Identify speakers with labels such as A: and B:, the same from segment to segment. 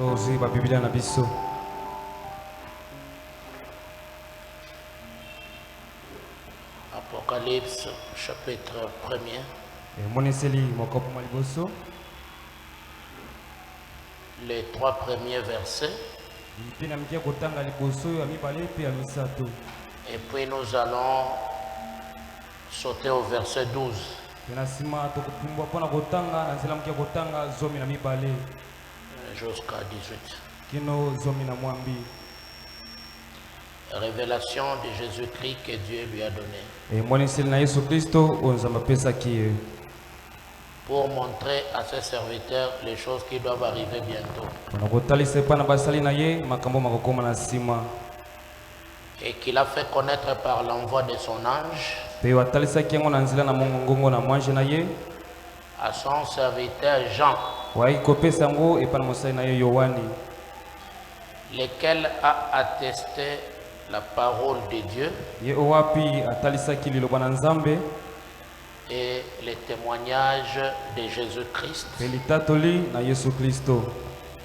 A: Tozi ba Biblia na biso.
B: Apocalypse chapitre 1er.
A: Moneseli mokopo maliboso.
B: Les 3 premiers versets.
A: Pina mkia kotanga liboso ya mibale pe ya misato.
B: Et puis nous allons sauter au verset 12.
A: Pina sima tokupumbwa pona kotanga na nzela mkia kotanga zomi na mibale
B: jusqu'à 18.
A: Kino zomi na mwambi.
B: Révélation de Jésus-Christ que Dieu lui a donné.
A: Et moneseli na Yesu Kristo onzamba pesa ki
B: pour montrer à ses serviteurs les choses qui doivent arriver bientôt. Et qu'il a fait connaître par l'envoi de son ange à son serviteur Jean, lequel a attesté la parole de Dieu et les témoignages de Jésus-Christ.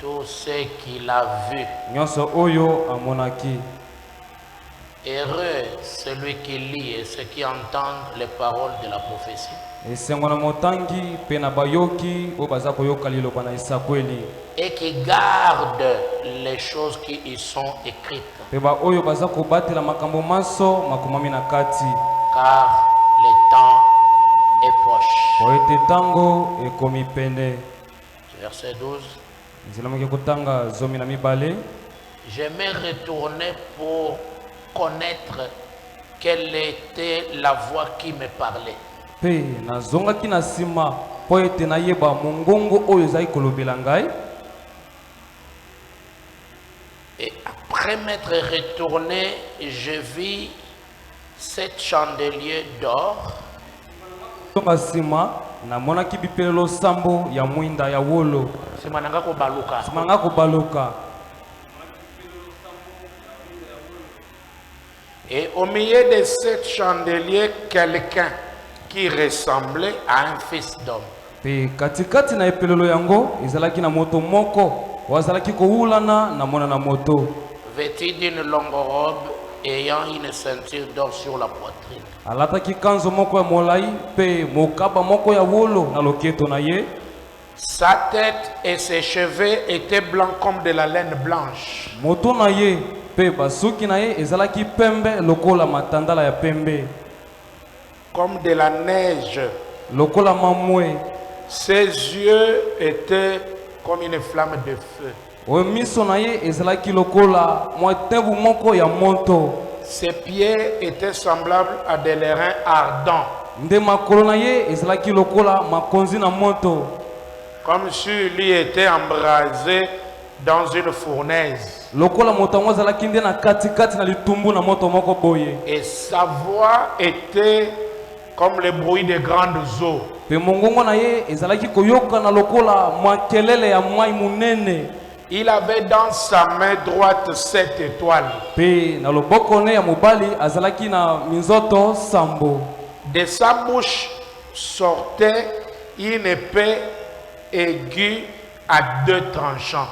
B: Tout ce qu'il a vu. Heureux celui qui lit et ceux qui entendent les paroles de la prophétie. Et qui gardent les choses qui y sont écrites. Car le temps est proche. Verset 12. J'aimais retourner pour connaître quelle était la voix qui me parlait. Et après m'être retourné, je vis 7 chandeliers d'or. Et au milieu de 7 chandeliers, quelqu'un qui ressemblait à un fils d'homme. Vêtu d'une longue robe ayant une ceinture d'or sur la poitrine. Sa tête et ses cheveux étaient blancs comme de la laine blanche. Comme de la neige. Ses yeux étaient comme une flamme de feu. Ses pieds étaient semblables à des airains ardents. Comme si lui était embrasé dans une fournaise. Et sa voix était comme le bruit de grandes eaux. Il avait dans sa main droite 7 étoiles. De sa bouche sortait une épée aiguë à 2 tranchants.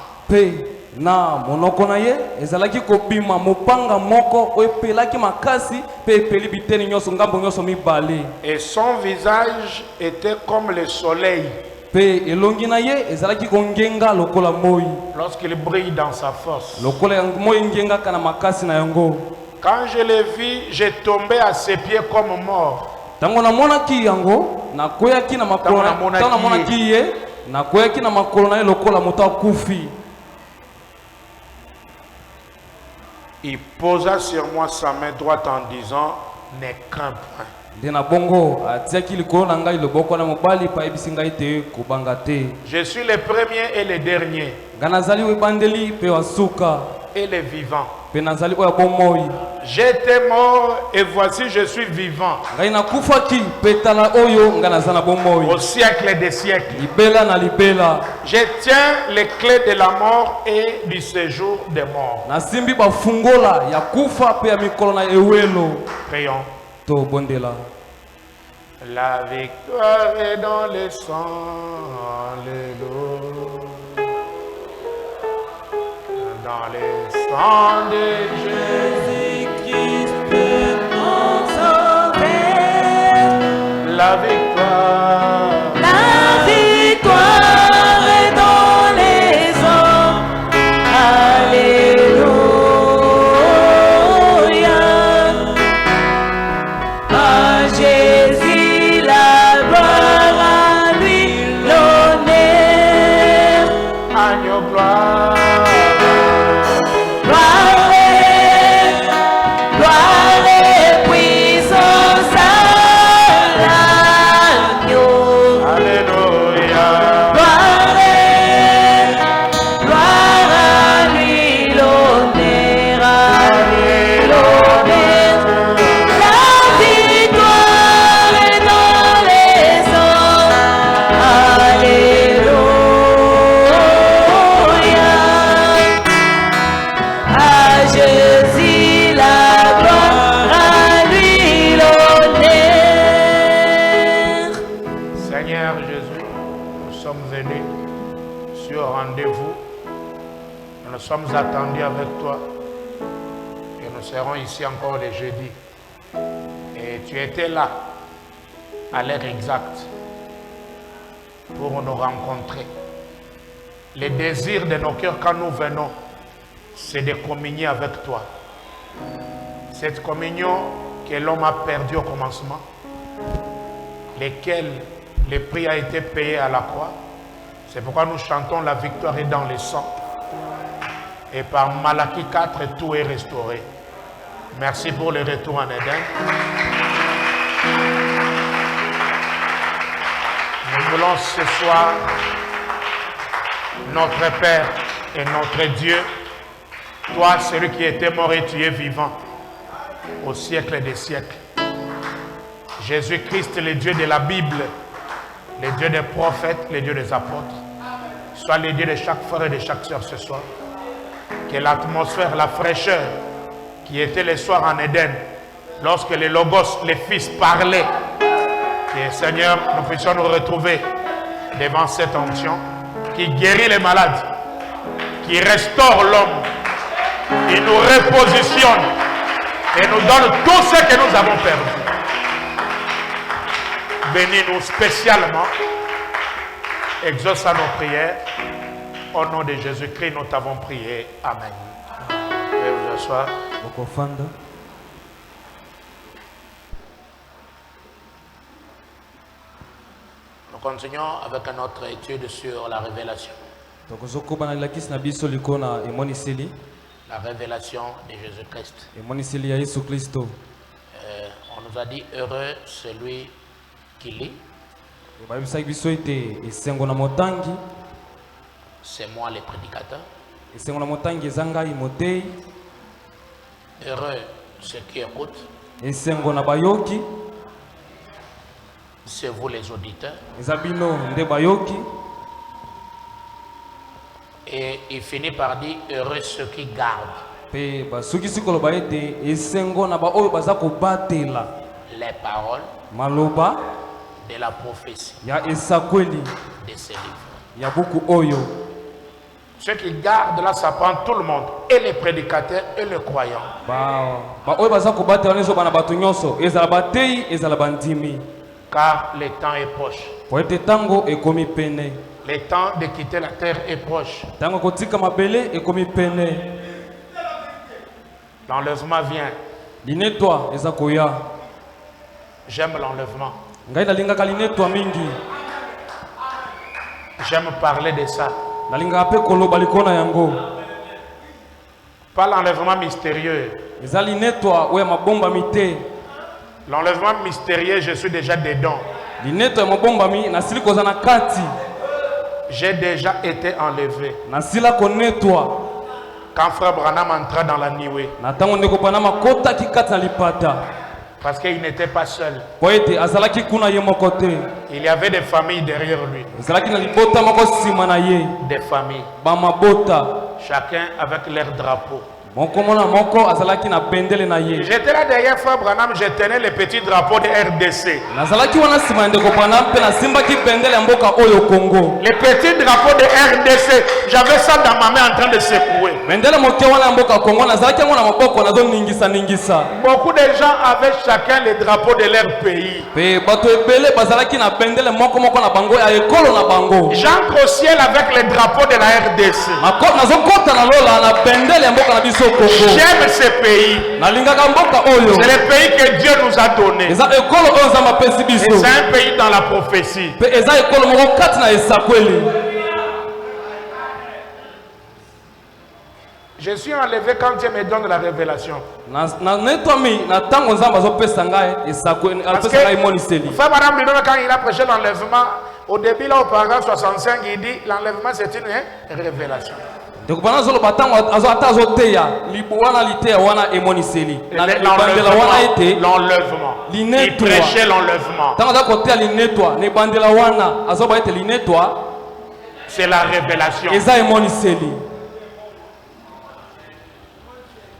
B: Et son visage était comme le soleil lorsqu'il brille dans sa force. Quand je l'ai vu, j'ai tombé à ses pieds comme mort. Il posa sur moi sa main droite en disant, ne crains point. Je suis le premier et le dernier et le vivant. J'étais mort et voici je suis vivant au siècle des siècles. Je tiens les clés de la mort et du séjour des morts. Prions. La victoire est dans le sang, alléluia. dans les sangs de Jésus-Christ, mon sauveur. La victoire
C: est dans les hommes. Alléluia. À Jésus la gloire, à lui l'honneur.
B: Agneau gloire.
C: Gloire et puissance à l'agneau.
B: Alléluia.
C: Gloire à lui l'honneur, à lui l'honneur. La victoire est dans les hommes. Alléluia. À Jésus la gloire, à lui l'honneur.
B: Seigneur Jésus, nous sommes venus sur rendez-vous. Nous nous sommes attendus avec toi. Et nous serons ici encore les jeudis. Et tu étais là, à l'heure exacte, pour nous rencontrer. Le désir de nos cœurs quand nous venons, c'est de communier avec toi. Cette communion que l'homme a perdue au commencement, lesquels le prix a été payé à la croix. C'est pourquoi nous chantons la victoire est dans les sangs. Et par Malachie 4, tout est restauré. Merci pour le retour en Éden. Nous voulons ce soir, notre Père et notre Dieu, toi, celui qui était mort et tu es vivant, au siècle des siècles. Jésus-Christ, le Dieu de la Bible, le Dieu des prophètes, le Dieu des apôtres, soit le Dieu de chaque frère et de chaque sœur ce soir. Que l'atmosphère, la fraîcheur qui était le soir en Éden, lorsque le Logos, le Fils, parlait, que Seigneur, nous puissions nous retrouver devant cette onction qui guérit les malades, qui restaure l'homme, qui nous repositionne et nous donne tout ce que nous avons perdu. Bénis-nous spécialement, exauce nos prières. Au nom de Jésus-Christ, nous t'avons prié. Amen. Veuillez vous asseoir. Nous continuons avec notre étude sur la révélation. La révélation de Jésus-Christ. On nous a dit heureux celui qui lit. C'est moi le prédicateur. Heureux ceux qui écoutent. C'est vous les auditeurs. Et il finit par dire heureux ceux qui gardent les paroles de la prophétie de ces livres. Ceux qui gardent là, ça prend tout le monde, et les prédicateurs et les croyants. Car le temps est proche. Le temps de quitter la terre est proche. L'enlèvement vient. J'aime l'enlèvement. J'aime parler de ça. Pas l'enlèvement mystérieux. L'enlèvement mystérieux, je suis déjà dedans. J'ai déjà été enlevé. Quand Frère Branham entra dans la nuée. Parce qu'il n'était pas seul. Il y avait des familles derrière lui. Des familles. Chacun avec leur drapeau. J'étais là derrière Frère Branham, je tenais le petit drapeau de RDC. Le petit drapeau de RDC, j'avais ça dans ma main en train de secouer. Beaucoup de gens avaient chacun le drapeau de leur pays. J'entre au ciel avec le drapeau de la RDC. J'aime ce pays. C'est le pays que Dieu nous a donné. Et c'est un pays dans la prophétie. Je suis enlevé quand Dieu me donne la révélation. Parce que Frère Madame lui-même, quand il a prêché l'enlèvement, au début, là, au paragraphe 65, il dit l'enlèvement c'est une révélation. L'enlèvement. Il prêchait l'enlèvement. C'est la révélation.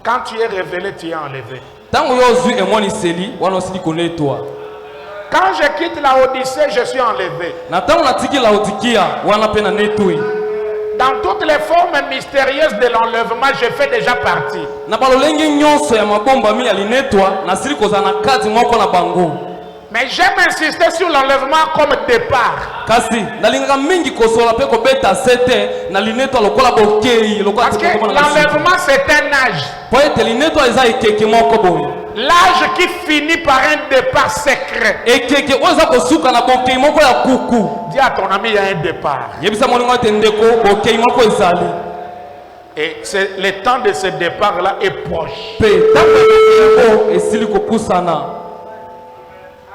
B: Quand tu es révélé, tu es enlevé. Quand je quitte la Odyssée, je suis enlevé. Dans toutes les formes mystérieuses de l'enlèvement, je fais déjà partie. Mais j'aime insister sur l'enlèvement comme départ. Parce que l'enlèvement c'est un âge. L'âge qui finit par un départ secret. Dis à ton ami, il y a un départ. Et le temps de ce départ-là est proche.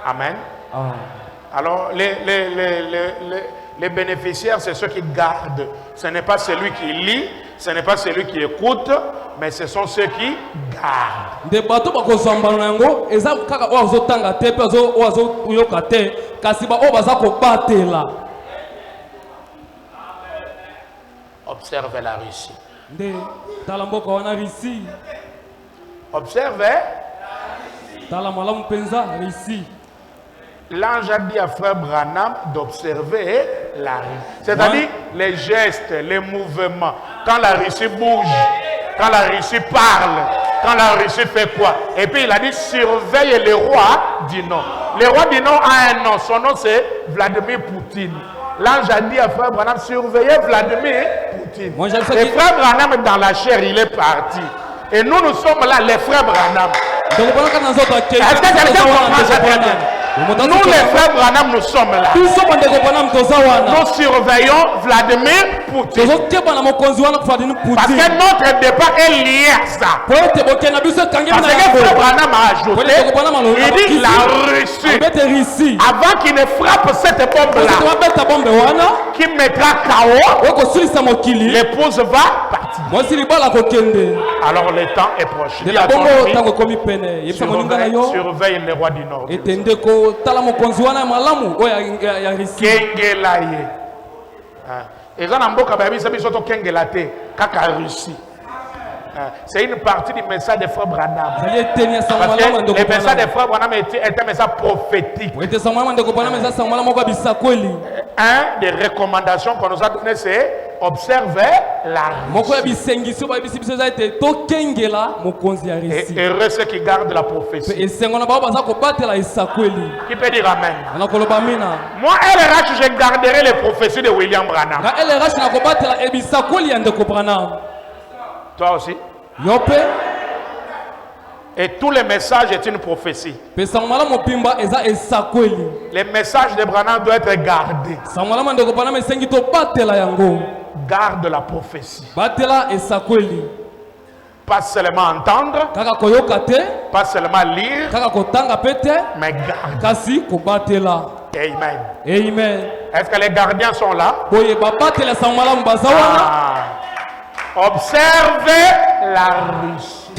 B: Amen. Alors, les bénéficiaires, c'est ceux qui gardent. Ce n'est pas celui qui lit, ce n'est pas celui qui écoute, mais ce sont ceux qui gardent. Observez la Russie. Observez. L'ange a dit à Frère Branham d'observer la Russie. C'est-à-dire les gestes, les mouvements. Quand la Russie bouge, quand la Russie parle, quand la Russie fait quoi. Et puis il a dit surveille le roi du nom. Le roi du nom a un nom. Son nom c'est Vladimir Poutine. L'ange a dit à Frère Branham surveillez Vladimir Poutine. Et Frère Branham dans la chair il est parti. Et nous sommes là les frères Branham. Est-ce que quelqu'un comprend ça très bien? Nous les frères Branham nous sommes là. Nous surveillons Vladimir Poutine. Parce que notre départ est lié à ça. Parce que Frère Branham a ajouté, il dit la Russie, avant qu'il ne frappe cette bombe-là, qui mettra KO, l'épouse va partir. Alors le temps est proche. Surveille le roi du Nord. Kengelaye. C'est une partie du message des frères Branham. Parce que le message des frères Branham est un message prophétique. Un des recommandations qu'on nous a donné, c'est observer la Russie. Et heureux ceux qui gardent la prophétie. Qui peut dire Amen? Moi, LRH, je garderai les prophéties de William Branham. Toi aussi? Et tous les messages est une prophétie. Les messages de Branham doivent être gardés. Garde la prophétie. Pas seulement entendre, pas seulement lire, mais garder. Amen.
C: Amen.
B: Est-ce que les gardiens sont là? Observez la Russie.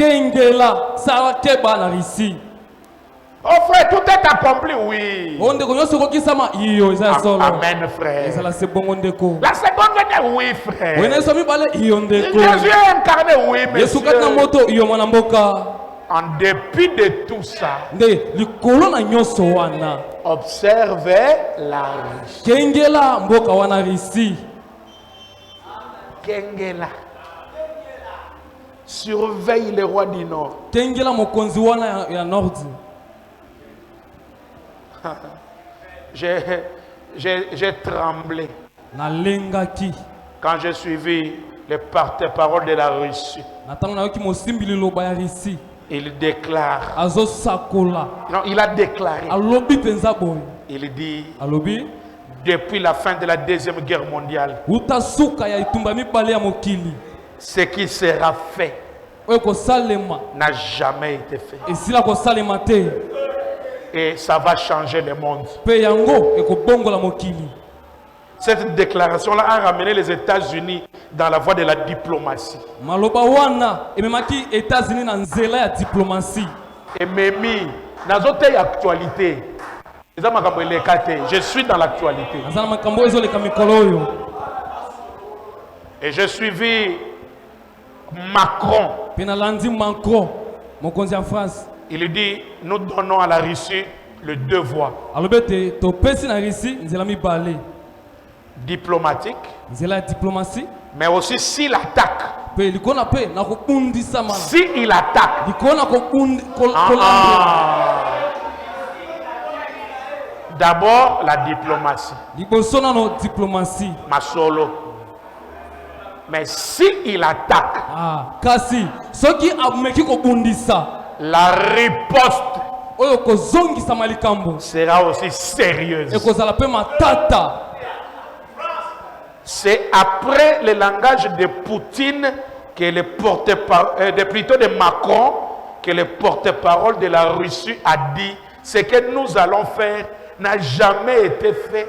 B: Oh frère, tout est accompli, oui.
A: Onde ko nyonso kokisama iyo eza solo.
B: Amen, frère.
A: Ezala se bongo ndeko.
B: La seconde venait, oui, frère.
A: Wena so mibale iyo ndeko.
B: Jésus est incarné, oui,
A: Yesu kati na
B: monsieur.
A: moto iyo mwana mboka.
B: En dépit de tout ça,
A: Nde likolo na nyonso wana.
B: observez la Russie.
A: Kengela mboka wana risi.
B: Kengela. Surveille les rois du Nord.
A: Kengela mokonzi wana ya Nordi.
B: J'ai tremblé
A: Na lengaki.
B: quand j'ai suivi les porte-paroles de la Russie.
A: Na tango na yoki mosimbi liloba ya risi.
B: Il déclare.
A: Azo sakola.
B: Non, il a déclaré.
A: Alobi penza boy.
B: Il dit,
A: Alobi.
B: depuis la fin de la Deuxième Guerre mondiale,
A: Uta suka ya itumba mibale ya mokili.
B: ce qui sera fait
A: Oyo ko salema.
B: n'a jamais été fait.
A: Esila ko salema te.
B: Et ça va changer le monde.
A: Pe yango eko bongo la mokili.
B: Cette déclaration-là a ramené les États-Unis dans la voie de la diplomatie.
A: Maloba wana ememaki États-Unis na nzela ya diplomatie.
B: Et Mimi, nazote actualité. Je suis dans l'actualité.
A: Nazana makambo ezoleka mikolo oyo.
B: Et j'ai suivi Macron.
A: Pe na landi Macron mokonzi ya France.
B: Il dit, nous donnons à la Russie le devoir
A: Alobete to pesi na Russie nzela mibale.
B: diplomatique,
A: Nzela ya diplomatie.
B: mais aussi s'il attaque.
A: Pe likona pe na ko bundisa mana.
B: S'il attaque.
A: Likona ko kolanda.
B: D'abord, la diplomatie.
A: Liboso na no diplomatie.
B: Masolo. Mais s'il attaque,
A: Kasi soki ameki ko bundisa.
B: la riposte
A: Oyo ko zongisa malikambo.
B: sera aussi sérieuse.
A: Eko zala pe matata.
B: C'est après le langage de Poutine que le plutôt de Macron que le porte-parole de la Russie a dit ce que nous allons faire n'a jamais été fait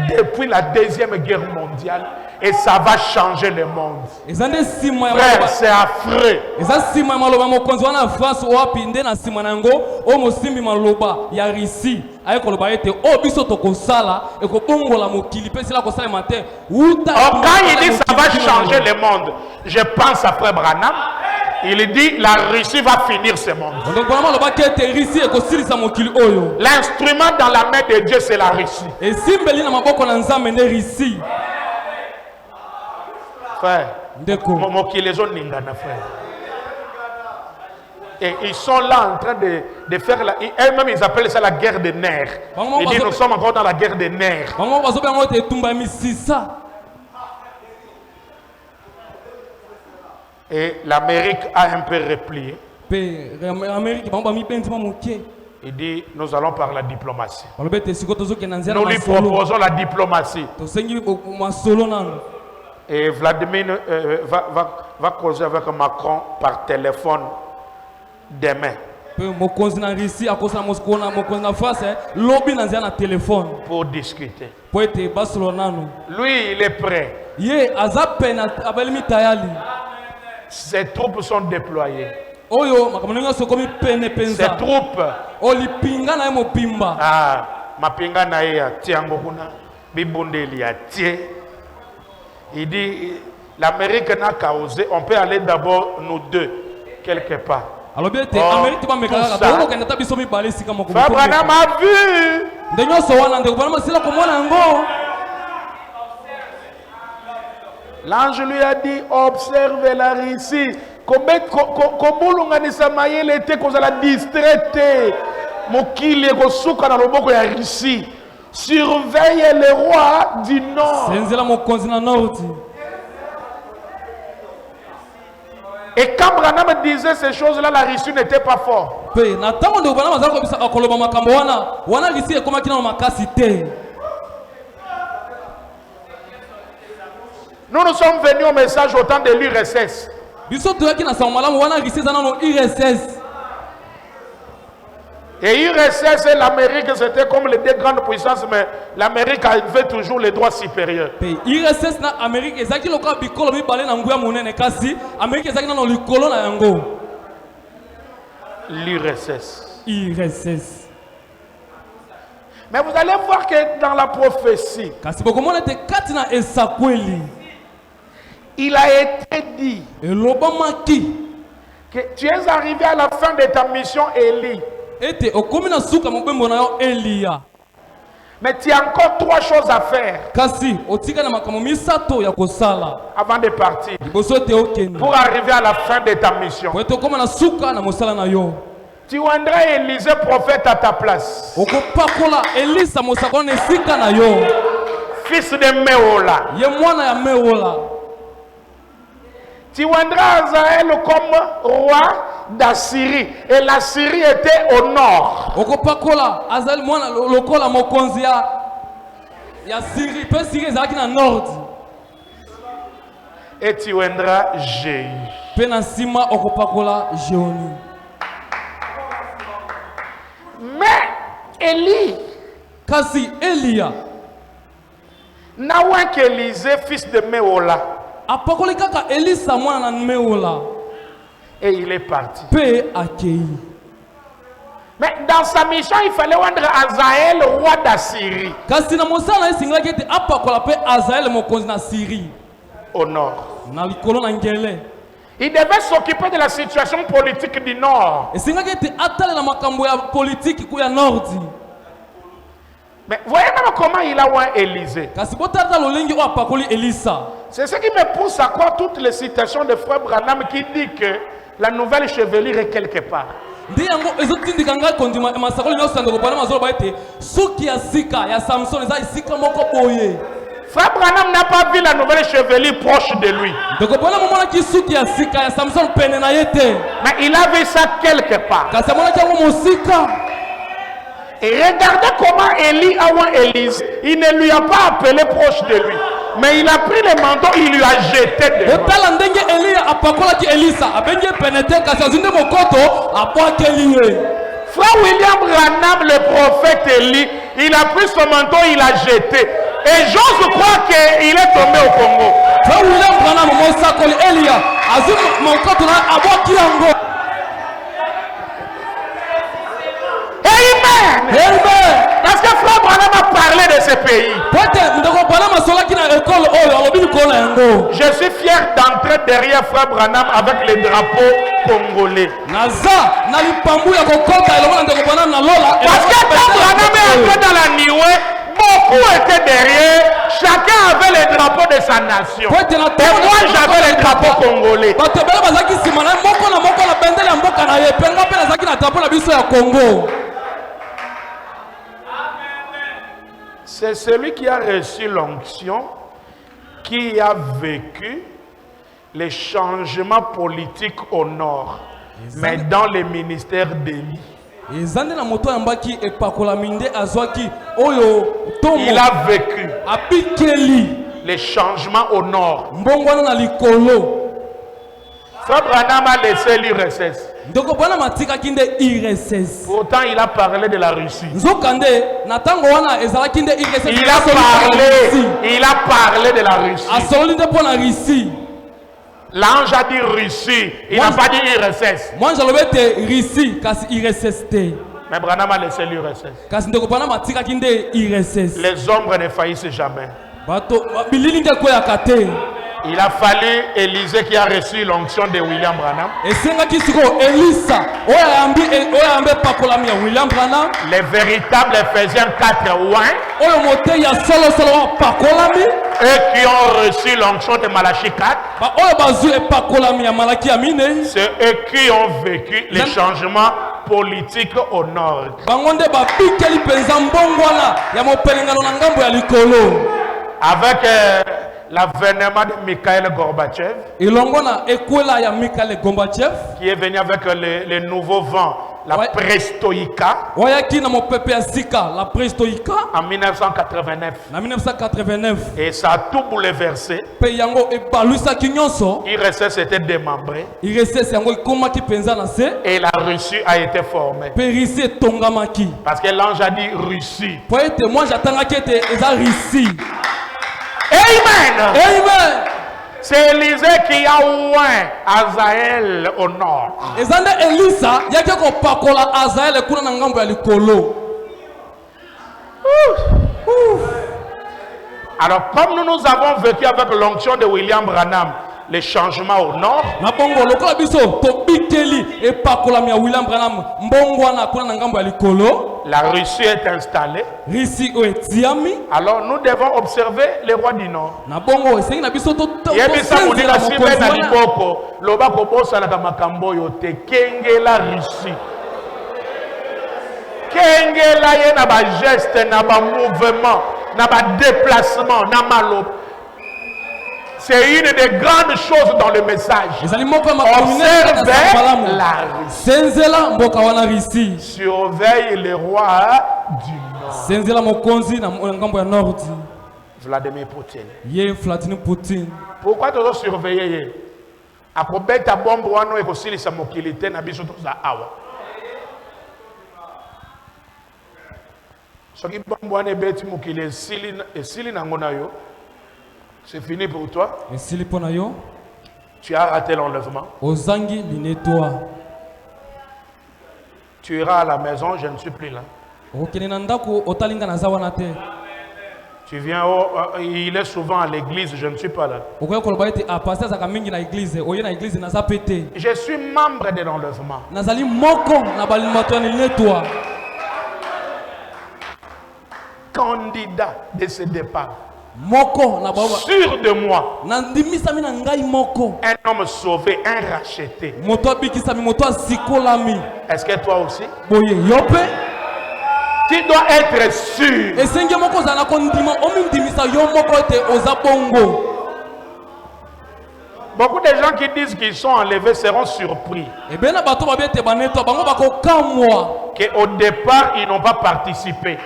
B: depuis la Deuxième Guerre mondiale et ça va changer le monde. Frère, c'est affreux.
A: Eza sima ya maloba mokonzi wana France wapi nde na sima na yango o mosimbi maloba ya Russie aye koloba ete o biso tokosala ekobongola mokili pe sila kosala matin uta.
B: Quand il dit ça va changer le monde, je pense à Frère Branham. Il dit la Russie va finir ce monde. L'instrument dans la main de Dieu c'est la Russie. Frère, et ils sont là en train de faire la... Eux-mêmes ils appellent ça la guerre des nerfs. Ils disent nous sommes encore dans la guerre des nerfs. Et l'Amérique a un peu replié. Il dit, nous allons par la diplomatie. Nous lui proposons la diplomatie. Et Vladimir va causer avec Macron par téléphone demain. Pour discuter. Lui, il est prêt. Ses troupes sont déployées. Ces troupes. Mapinga na ya tiango kuna bibundeli ya tie. Il dit l'Amérique n'a qu'à oser, on peut aller d'abord nous deux quelque part. Frère Branham a vu. L'ange lui a dit, observe la Russie. Kobulunganisa mayele ete kozala distraite. Mokili ekosuka na loboko ya Russie. Surveille les rois du Nord. Et quand Branham disait ces choses-là, la Russie n'était pas forte. Nous nous sommes venus au message au temps de l'URSS. Et l'URSS et l'Amérique, c'était comme les deux grandes puissances, mais l'Amérique avait toujours les droits supérieurs. L'URSS. Mais vous allez voir que dans la prophétie,
A: kasi bokomona ete kati na esakweli
B: il a été dit
A: elobamaki
B: que tu es arrivé à la fin de ta mission, Élie.
A: ete okomi na suka mobembo na yo Eliya,
B: Mais tu as encore 3 choses à faire
A: kasi otika na makambo misato ya kosala
B: avant de partir.
A: liboso ete okende
B: Pour arriver à la fin de ta mission.
A: po ete okoma na suka na mosala na yo.
B: Tu rendras Élisée prophète à ta place.
A: Okopakola Elisa mosakolo na esika na yo,
B: Fils de Méola.
A: ye mwana ya Meola.
B: Tu rendras Azaël comme roi d'Assyrie. Et la Syrie était au nord.
A: Okopakola Azael mwana lokola mokonzi ya Syrie, pe Syrie ezalaki na nord.
B: Et tu rendras Jéhu.
A: Pe na nsima okopakola Jéoni.
B: Mais Élie
A: Kasi Eliya
B: n'a ouin qu'Élisée, fils de Méola.
A: apakoli kaka Elisa mwana na Meola,
B: Et il est parti.
A: pe akei.
B: Mais dans sa mission, il fallait rendre Azaël roi d'Assyrie
A: Kasi na mosala na ye esengaki ete apakola pe Azael mokonzi na Syrie
B: au nord.
A: na likolo na ngele.
B: Il devait s'occuper de la situation politique du nord.
A: Esengaki ete atalela makambo ya politiki ku ya nordi.
B: Mais voyez même comment il a ouin Élisée.
A: Kasi botata lolengi o apakoli Elisa.
B: C'est ce qui me pousse à croire toutes les citations de Frère Branham qui dit que la nouvelle chevelure est quelque part.
A: Ndi yango ezotindika ngai kondima masakoli nyonso ya ndeko bana mazoloba ete suki ya sika ya Samson eza esika moko boye.
B: Frère Branham n'a pas vu la nouvelle chevelure proche de lui.
A: Ndeko bana momonaki suki ya sika ya Samson pene na ye te.
B: Mais il a vu ça quelque part.
A: Kasi amonaki yango mosika.
B: Et regardez comment Élie a ouin Élise. Il ne lui a pas appelé proche de lui. Mais il a pris le manteau, il lui a jeté devant.
A: Otala ndenge Eliya apakolaki Elisa abengi pene te kasi azwi nde mokoto abwakeli ye.
B: Frère William Branham, le prophète Élie, il a pris son manteau, il l'a jeté. Et j'ose croire qu'il est tombé au Congo.
A: Frère William Branham mosakoli Eliya azwi mokoto na abwaki yango.
B: Amen.
A: Amen.
B: Parce que Frère Branham a parlé de ce pays. Je suis fier d'entrer derrière Frère Branham avec le drapeau congolais. Parce que quand Branham est entré dans la Niue, beaucoup étaient derrière. Chacun avait le drapeau de sa nation. Et moi j'avais le drapeau congolais. C'est celui qui a reçu l'onction, qui a vécu les changements politiques au nord, mais dans le ministère d'Élie. Il a vécu les changements au nord. Frère Branham a laissé l'URSS. Pourtant, il a parlé de la Russie. Il a parlé de la Russie. L'ange a dit Russie. Il n'a pas dit URSS. Mais Branham a laissé l'URSS. Les ombres ne faillissent jamais. Il a fallu Élisée qui a reçu l'onction de William Branham. Les véritables Éphésiens 4 oins. Eux qui ont reçu l'onction de Malachie 4. C'est eux qui ont vécu les changements politiques au nord. Avec l'avènement de Mikhail Gorbatchev, qui est venu avec le nouveau vent, la Perestroïka, en 1989. Et ça a tout bouleversé. l'URSS était démembré. Et la Russie a été formée. Parce que l'ange a dit Russie. Amen.
A: Amen.
B: C'est Élisée qui a oint Azaël au nord. Alors, comme nous avons vécu avec l'onction de William Branham, les changements au nord,
A: na bongo lokola biso to biteli e pakola mi William Branham mbongwana kuna na ngambo ya likolo,
B: la Russie est installée.
A: Russie o etiami.
B: Alors, nous devons observer les rois du nord.
A: Na bongo esengi na biso to
B: Yebisa mudila simbe na liboko, loba kobosa na kamakambo yote kengela Russie. Kengela ye na ba geste, na ba mouvement, na ba déplacement, na maloba. C'est une des grandes choses dans le message. Observe la Russie. Surveille les rois du Nord. Vladimir Poutine. Pourquoi tu dois surveiller? Après ta bombe, tu dois surveiller mokilité na biso toza awa. Soki bombe wana ebeti mokili esili na ngona yo. C'est fini pour toi. Tu as raté l'enlèvement. Tu iras à la maison, je ne suis plus là. Tu viens, il est souvent à l'église, je ne suis pas là. Je suis membre de l'enlèvement. Candidat de ce départ. Sûr de moi, un homme sauvé, un racheté. Est-ce que toi aussi? Tu dois être sûr. Beaucoup de gens qui disent qu'ils sont enlevés seront surpris. Qu'au départ, ils n'ont pas participé.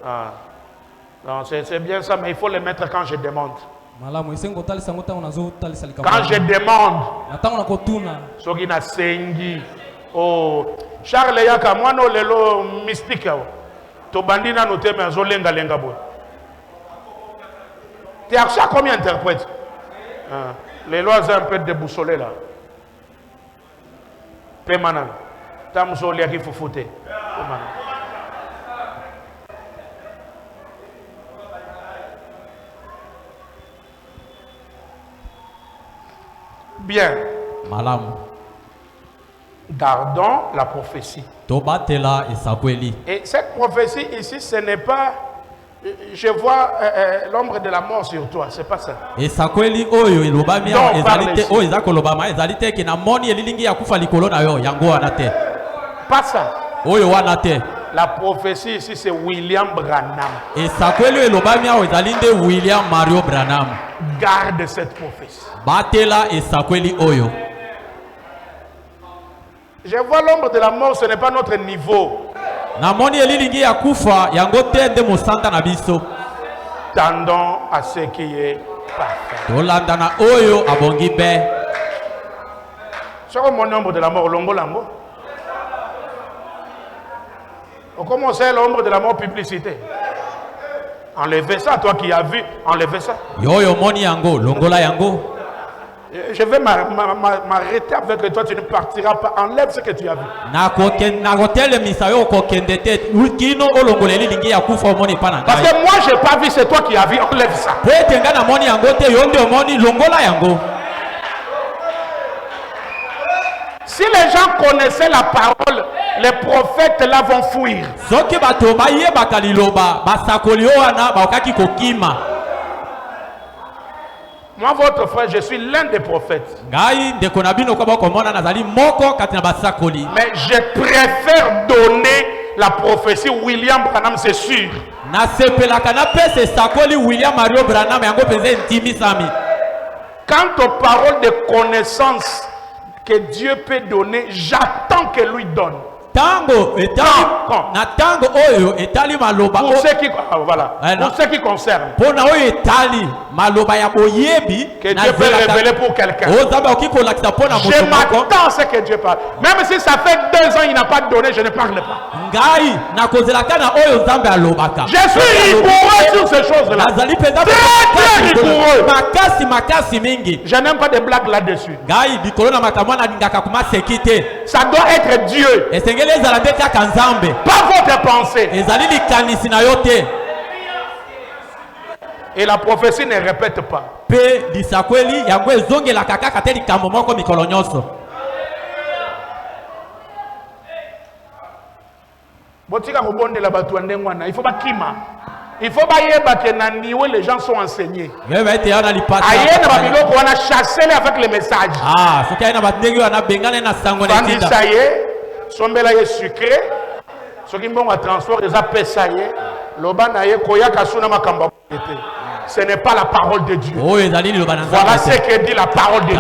B: Ah. Non, c'est bien ça, mais il faut les mettre quand je demande. Quand je demande, Sogina Sengi, oh, Charles Yaka, moi no lelo mystique, to bandina no teme azo lenga lenga bo. Tu as reçu combien d'interprètes? Les lois sont un peu déboussolées là. Pémanan, tamso liaki foufoute. Bien. Gardons la prophétie. Et cette prophétie ici, ce n'est pas... Je vois l'ombre de la mort sur toi, c'est pas ça. Pas ça. La prophétie ici, c'est William Branham. Garde cette prophétie. Je vois l'ombre de la mort, ce n'est pas notre niveau. Tendons à ce qui est parfait. C'est comme mon ombre de la mort, longo lango. On commence l'ombre de la mort publicité. Enlevez ça, toi qui as vu, enlevez ça. Je vais m'arrêter avec toi, tu ne partiras pas. Enlève ce que tu as vu. Parce que moi, je n'ai pas vu, c'est toi qui as vu, enlève ça. Si les gens connaissaient la parole, les prophètes là vont fuir. Moi, votre frère, je suis l'un des prophètes. Mais je préfère donner la prophétie William Branham, c'est sûr. Quant aux paroles de connaissance que Dieu peut donner, j'attends que lui donne. Pour ce qui, voilà, pour ce qui concerne, que Dieu peut révéler pour quelqu'un. Je m'attends à ce que Dieu parle. Même si ça fait 2 ans il n'a pas donné, je ne parle pas. Je suis rigoureux sur ces choses-là. Très rigoureux. Je n'aime pas des blagues là-dessus. Ça doit être Dieu.
D: esengeli ezala te kaka nzambe.
B: Pas votre pensée.
D: Ezali likanisi na yo te.
B: Et la prophétie ne répète pas.
D: Pe lisakweli yango ezongelaka kaka te likambo moko mikolo nyonso.
B: Botika kobondela batu ndengwana, il faut ba kima. Il faut ba yeba que na niwe les gens sont enseignés.
D: Wewe ete yana lipata.
B: Ayena ba biloko wana chasser avec les messages.
D: Ah, soki ayena batndenge wana bengana na sango na
B: tinda. Ça y est, sombela ye sucré. Soki mbongo transport eza pesa ye, loba na ye koyaka suna makamba ete. Ce n'est pas la parole de Dieu. Voilà ce que dit la parole de Dieu.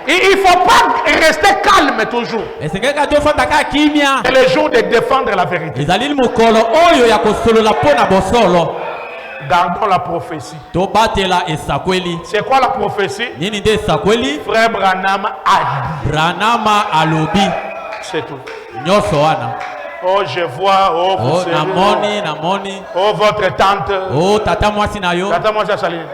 B: Il ne faut pas rester calme toujours. C'est le jour de défendre la vérité. Gardons la prophétie. C'est quoi la prophétie? Frère Branham a dit. C'est tout. Oh, je vois, oh, vous savez, oh, votre tante.
D: Oh, tata moi si na yo.
B: Tata moi Saline.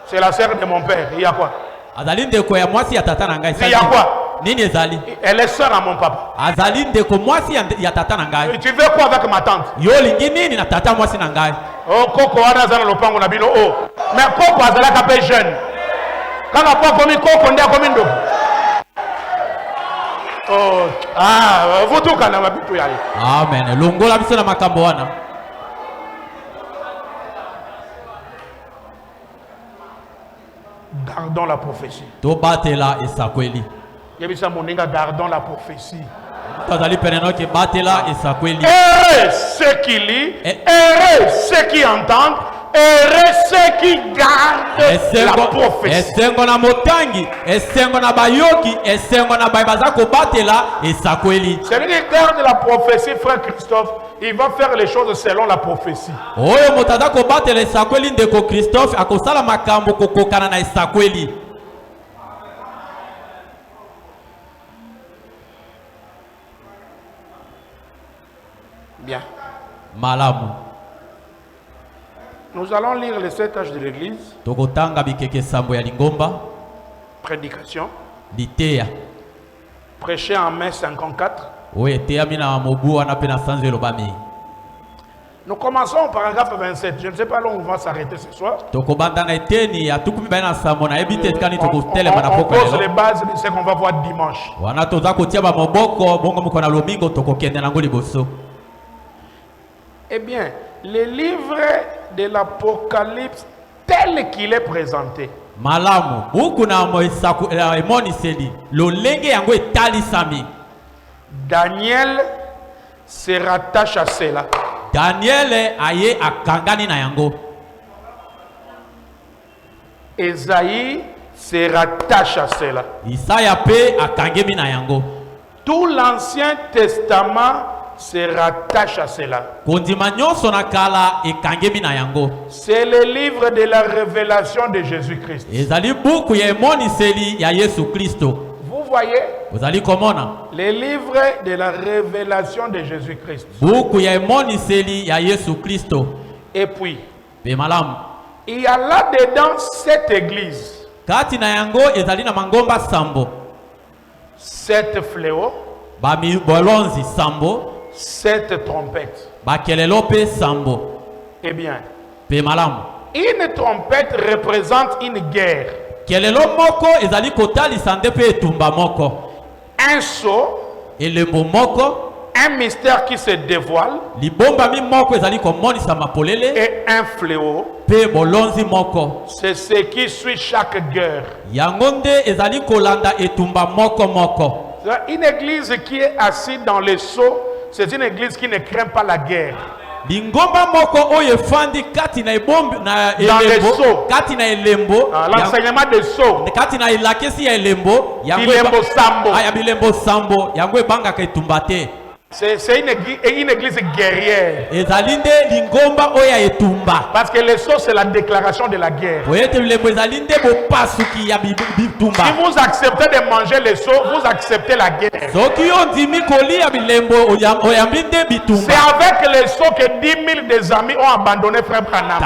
B: C'est la sœur de mon père. Il y a quoi?
D: Azaline de ko ya moi si ya tata na ngai.
B: Il y a quoi?
D: Nini ezali?
B: Elle est sœur à mon papa.
D: Azaline de ko moi si ya tata na ngai.
B: Tu veux quoi avec ma tante?
D: Yo lingi nini na tata moi si na ngai.
B: Oh, Koko wana zana lopango na bino oh. Mais Koko azala ka pe jeune. Quand on pas comme Koko ndia comme ndo. Oh, ah, vous tout kana mabitu yali.
D: Amen. Longola biso na makambo wana.
B: Gardons la prophétie.
D: To batela esakweli.
B: Yebisa moninga gardons la prophétie.
D: Tazali peneno ke batela esakweli.
B: Heureux ceux qui lisent, heureux ceux qui entendent, heureux ceux qui gardent la prophétie.
D: Esengo na motangi, esengo na bayoki, esengo na bayibaza ko batela esakweli.
B: Celui qui garde la prophétie, frère Christophe, il va faire les choses selon la prophétie.
D: Oyo motaza ko batela esakweli ndeko Christophe akosala makambo kokokana na esakweli.
B: Bien.
D: Malamu.
B: Nous allons lire les 7 âges de l'église.
D: Tokotanga bikeke sambo ya lingomba.
B: Prédication.
D: Litea.
B: Prêcher en mai 54.
D: Oui, teya mina mobu wana pena sanzo lobami.
B: Nous commençons au paragraphe 27. Je ne sais pas là où on va s'arrêter ce soir.
D: On pose
B: les bases de ce qu'on va voir dimanche. Eh bien, le livre de l'Apocalypse tel qu'il est présenté. Daniel se rattache à cela.
D: Daniel aye akangani na yango.
B: Esaïe se rattache à cela.
D: Isaya pe akangemi na yango.
B: Tout l'Ancien Testament se rattache à cela.
D: Kondima nyonso na kala ekangemi na yango.
B: C'est le livre de la révélation de Jésus-Christ.
D: Ezali buku ya emoniseli ya Yesu Kristo.
B: Vous voyez?
D: Vous allez comment?
B: Les livres de la révélation de Jésus-Christ. Et puis, il y a là-dedans cette église. 7 fléaux. 7 trompettes. Eh bien, une trompette représente une guerre. Un sceau, un mystère qui se dévoile, et un fléau, c'est ce qui suit chaque guerre. Une église qui est assise dans les sceaux, c'est une église qui ne craint pas la guerre. Dans les sceaux, l'enseignement des sceaux, c'est une église guerrière. Parce que les sceaux, c'est la déclaration de la guerre. Si vous acceptez de manger les sceaux, vous acceptez la guerre. C'est avec les sceaux que 10 000 des amis ont abandonné Frère Branham.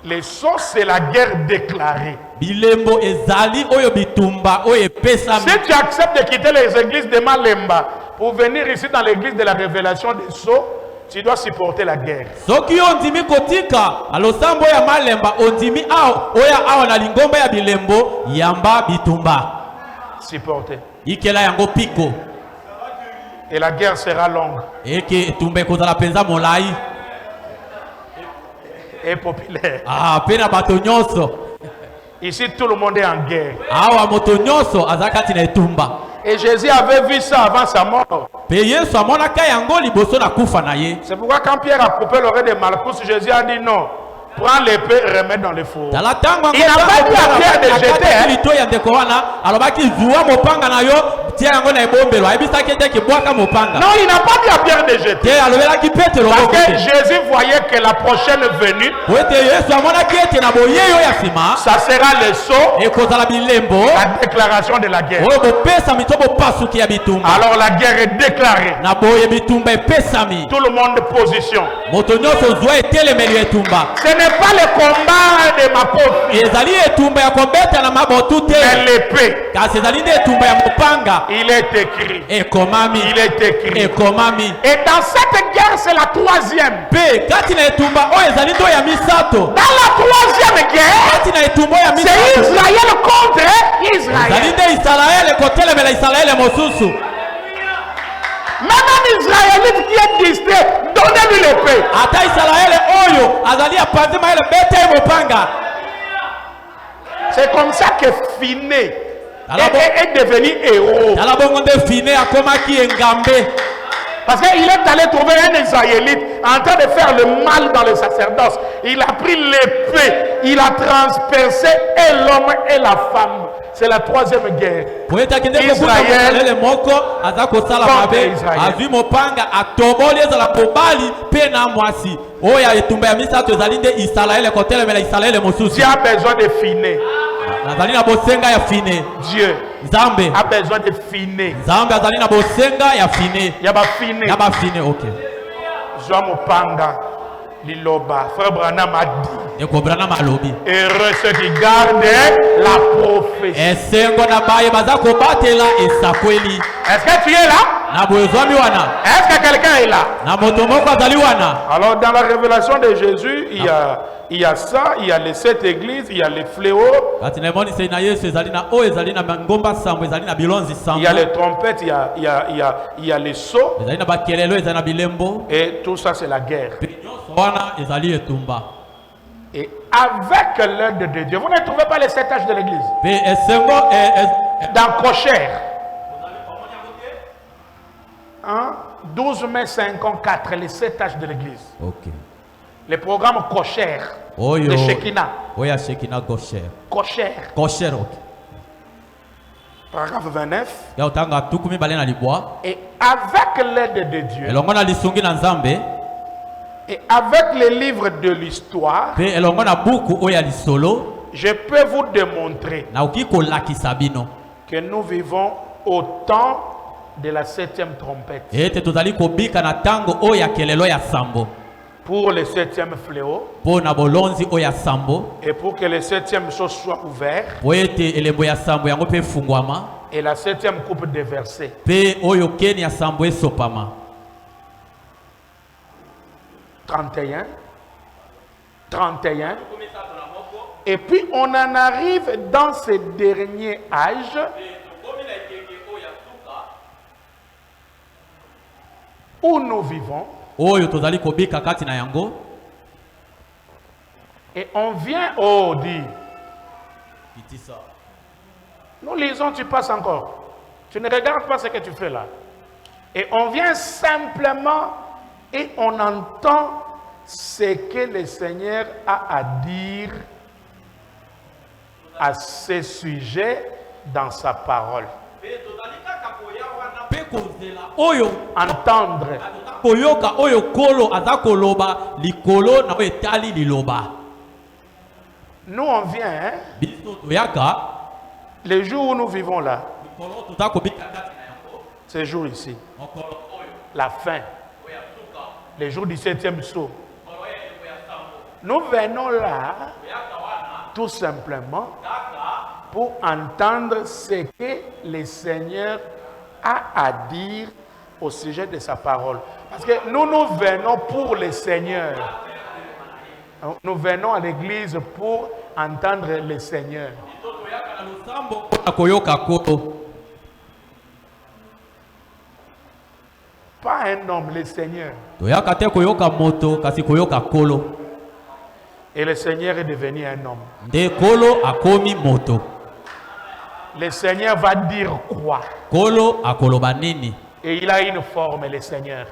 B: Les sauts, c'est la guerre déclarée.
D: bilembo ezali oyo bitumba oyo epesami.
B: Si tu acceptes de quitter les églises de Malemba pour venir ici dans l'église de la révélation des sceaux, tu dois supporter la guerre.
D: Soki ondimi kotika alosambo ya Malemba ondimi oya awa na lingomba ya bilembo yamba bitumba.
B: Supporter.
D: Ikela yango piko.
B: Et la guerre sera longue.
D: Eke tumbe kozala penza molai.
B: Et populaire.
D: Ah, pena bato nyonso.
B: Ici, tout le monde est en guerre.
D: Awa moto nyonso azakati na etumba.
B: Et Jésus avait vu ça avant sa mort.
D: Pe Yesu amonaka yango liboso na kufa na ye.
B: C'est pourquoi quand Pierre a coupé l'oreille de Malchus, Jésus a dit non. Prends l'épée et remets dans le four. Il n'a pas dit à Pierre de jeter.
D: Alobaki zuwa mopanga na yo tia yango na ebombelo. Ayebisaki ete kibwaka mopanga.
B: Non, il n'a pas dit à Pierre de jeter.
D: Alobelaki Petro.
B: Parce que Jésus voyait que la prochaine venue,
D: Yesu amonaki ete na boyeyo ya sima.
B: ça sera le saut,
D: ekozala bilembo.
B: la déclaration de la guerre.
D: Oyo bopesa mitobo pasuki ya bitumba.
B: Alors la guerre est déclarée.
D: Na boye bitumba epesami.
B: Tout le monde de position.
D: Moto nyonso zwa etelemeli etumba.
B: Ce n'est pas le combat de ma pauvre.
D: Ezali etumba ya kobeta na mabotu te.
B: Mais l'épée.
D: Kasi ezali nde etumba ya mopanga.
B: Il est écrit.
D: Ekomami.
B: Il est écrit.
D: Ekomami.
B: Et dans cette guerre, c'est la troisième.
D: Pe kati na etumba oyo ezali ndo ya misato.
B: Dans la troisième guerre,
D: Kati na etumba ya misato.
B: c'est Israël contre Israël.
D: Ezali nde Israele kotelemela Israele mosusu.
B: Même un Israélite qui est distrait, donnez-lui l'épée.
D: Ata Israele oyo azali apanzima ele bete mopanga.
B: C'est comme ça que Finé est devenu héros.
D: Tala bongo nde Finé akomaki engambe.
B: Parce qu'il est allé trouver un Israélite en train de faire le mal dans le sacerdoce. Il a pris l'épée, il a transpercé et l'homme et la femme. C'est la troisième guerre.
D: Israël moko azakosala mabe azwi mopanga atoboli ezala kobali pe na mwasi oya etumba ya misato ezali nde Israele kotelemela Israele mosusu.
B: Dieu a besoin de Finé.
D: Azali na bosenga ya Finé.
B: Dieu
D: Nzambe
B: a besoin de Finé.
D: Nzambe azali na bosenga ya Finé.
B: Yaba Finé.
D: Yaba Finé, ok.
B: Zwa mopanga liloba. Frère Branham a dit.
D: Ekobra malobi.
B: Heureux ceux qui gardent la prophétie.
D: Esengo na baye bazako batela esakweli.
B: Est-ce que tu es là?
D: Na boezwami wana.
B: Est-ce que quelqu'un est là?
D: Na moto moko azali wana.
B: Alors dans la révélation de Jésus, il y a ça, il y a les 7 églises, il y a les fléaux.
D: Kati na moni na Yesu ezali na o ezali na ngomba sambo ezali na bilonzi sambo.
B: Il y a les trompettes, il y a les sceaux.
D: Ezali na bakelelo ezali na bilembo.
B: Et tout ça c'est la guerre.
D: Wana ezali etumba.
B: Et avec l'aide de Dieu, vous ne trouvez pas les 7 âges de l'église?
D: Pe esengo
B: Dans Cocher. 12 mai 54, les 7 âges de l'église.
D: Ok.
B: Le programme Cocher de Shekinah.
D: Oya Shekinah Gosher.
B: Cocher.
D: Gosher, ok.
B: Paragraphe 29.
D: Ya utanga tukumi bale na libwa.
B: Et avec l'aide de Dieu.
D: Elongo na lisungi na Nzambe.
B: Et avec les livres de l'histoire,
D: Pe elongo na buku oya lisolo.
B: je peux vous démontrer
D: Na ukiko laki sabino.
B: que nous vivons au temps de la 7e trompette.
D: Ete tozali kobika na tango oya kelelo ya sambo.
B: Pour le 7e fléau.
D: Po na bolonzi oya sambo.
B: Et pour que le 7e sceau soit ouvert.
D: Po ete elembo ya sambo yango pe fungwama.
B: Et la 7e coupe déversée.
D: Pe oyo keni ya sambo esopama.
B: 31. 31. Et puis on en arrive dans ce dernier âge. Où nous vivons.
D: Oyo tozali kobika kati na yango.
B: Et on vient dire. Nous lisons, tu passes encore. Tu ne regardes pas ce que tu fais là. Et on vient simplement et on entend ce que le Seigneur a à dire à ce sujet dans sa parole. Entendre.
D: Koyoka oyo kolo azakoloba likolo na etali liloba.
B: Nous on vient, hein? Les jours où nous vivons là, ces jours ici, la fin, les jours du 7e saut, Nous venons là tout simplement pour entendre ce que le Seigneur a à dire au sujet de sa parole. Parce que nous venons pour le Seigneur. Nous venons à l'église pour entendre le Seigneur. Pas un homme, le Seigneur. Et le Seigneur est devenu un homme. Le Seigneur va dire quoi? Et il a une forme, le Seigneur.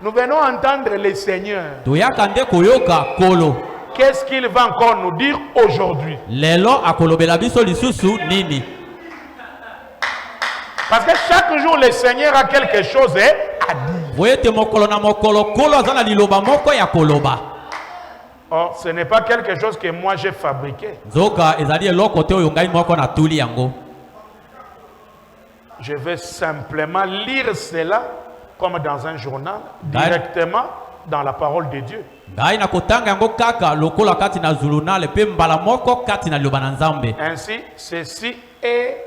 B: Nous venons entendre le Seigneur. Qu'est-ce qu'il va encore nous dire aujourd'hui? Parce que chaque jour, le Seigneur a quelque chose à dire. Or, ce n'est pas quelque chose que moi j'ai fabriqué. Je vais simplement lire cela comme dans un journal, directement dans la parole de Dieu. Ainsi, ceci est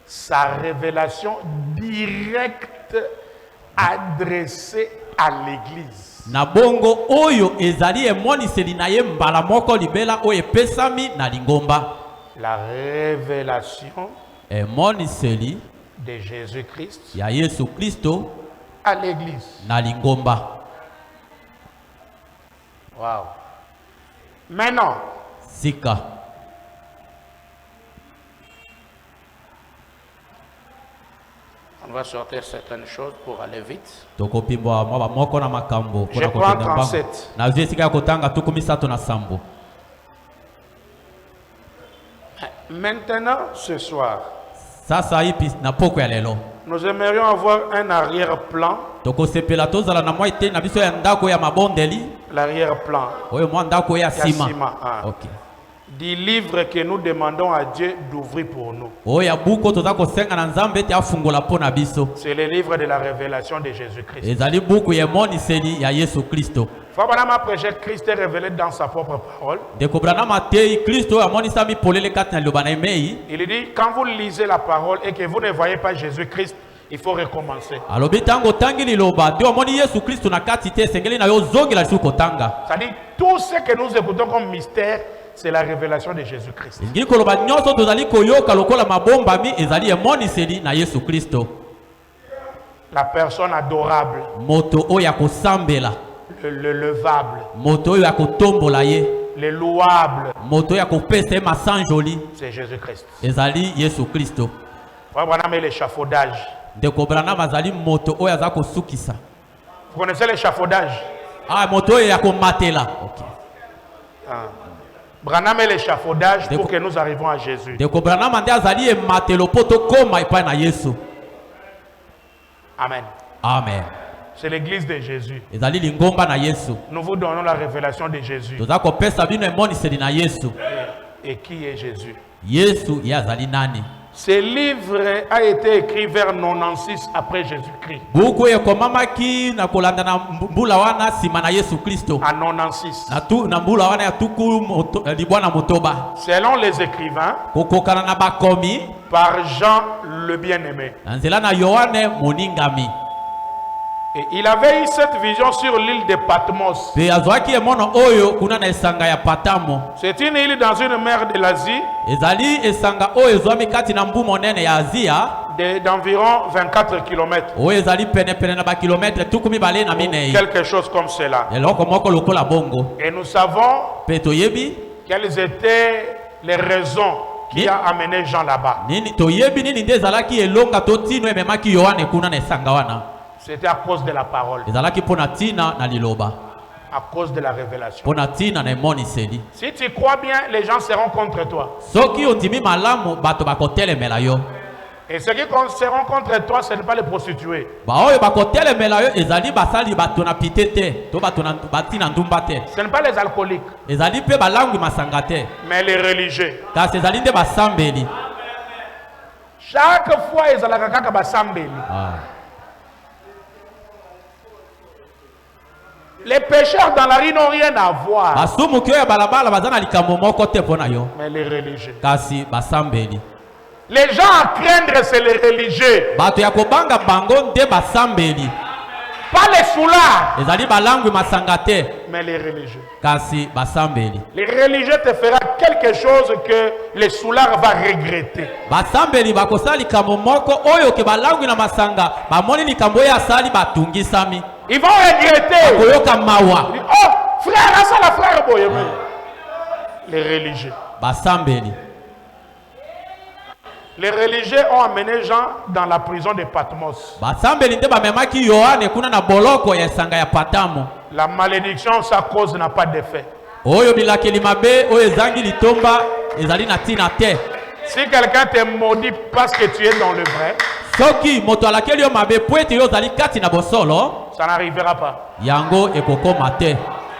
B: sa révélation directe adressée à l'Église. La révélation de Jésus-Christ à l'Église. Wow. Maintenant, on va sortir certaines choses pour aller vite. Je prends 37. Maintenant, ce soir, nous aimerions avoir un arrière-plan. L'arrière-plan. Du livre que nous demandons à Dieu d'ouvrir pour nous. C'est le livre de la révélation de Jésus-Christ. Frère Branham a prêché Christ est révélé dans sa propre parole. Il dit, quand vous lisez la parole et que vous ne voyez pas Jésus-Christ, il faut recommencer. C'est-à-dire, tout ce que nous écoutons comme mystère, c'est la révélation de Jésus-Christ. La personne adorable. Le levable. Le louable. C'est Jésus-Christ. Frère Branham et l'échafaudage. Vous connaissez l'échafaudage? Branham et l'échafaudage pour que nous arrivions à Jésus. Amen.
D: Amen.
B: C'est l'église de Jésus. Nous vous donnons la révélation de Jésus. Et qui est Jésus? Ce livre a été écrit vers 96 après Jésus-Christ. À 96. Selon les écrivains, par Jean le bien-aimé. Et il avait eu cette vision sur l'île de Patmos. C'est une île dans une mer de l'Asie d'environ 24 km. Quelque chose comme cela. Et nous savons quelles étaient les raisons qui a amené Jean là-bas. C'était à cause de la parole. À cause de la révélation. Si tu crois bien, les gens seront contre toi. Et ceux qui seront contre toi, ce n'est pas les prostituées. Ce n'est pas les alcooliques. Mais les religieux. Chaque fois, ils ont la Les pécheurs dans la rue n'ont rien à voir. Mais les religieux. Les gens à craindre, c'est les religieux. Pas les soulards. Mais les religieux. Les religieux te feront quelque chose que les soulards vont regretter. Ils vont regretter. Oh, frère, ça la frère boy. Les religieux. Les religieux ont amené Jean dans la prison de Patmos. La malédiction, sa cause n'a pas d'effet. Si quelqu'un te maudit parce que tu es dans le vrai, ça n'arrivera pas.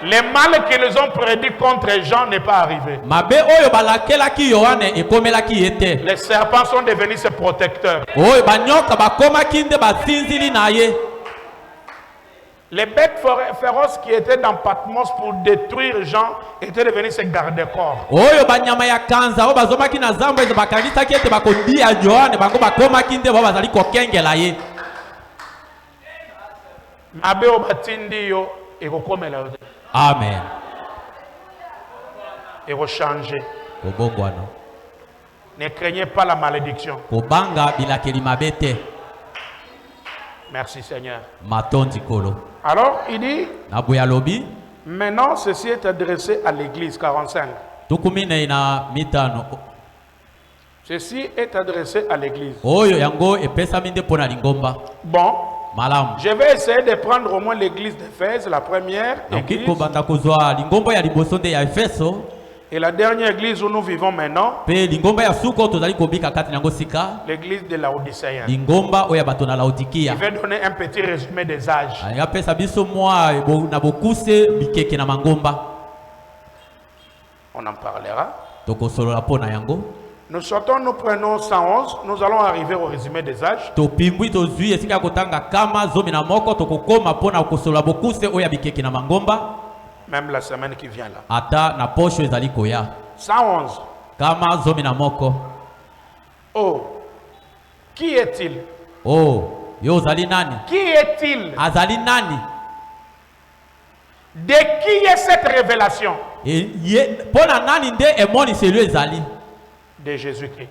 B: Les mal qu'ils ont prédit contre Jean n'est pas arrivé. Les serpents sont devenus ses protecteurs. Les bêtes féroces qui étaient dans Patmos pour détruire Jean étaient devenus ses gardes-corps.
D: Amen.
B: Et rechanger. Ne craignez pas la malédiction. Merci Seigneur. Alors il dit, maintenant ceci est adressé à l'église 45. Ceci est adressé à l'église. Bon, je vais essayer de prendre au moins l'église d'Éphèse, la première église. Et la dernière église où nous vivons maintenant, l'église de Laodicéens. Il va donner un petit résumé des âges. On en parlera. Nous sortons, nous prenons 111, nous allons arriver au résumé des âges. Même la semaine qui vient là. 111. Oh, qui est-il? Qui est-il? De qui est cette révélation? De Jésus-Christ.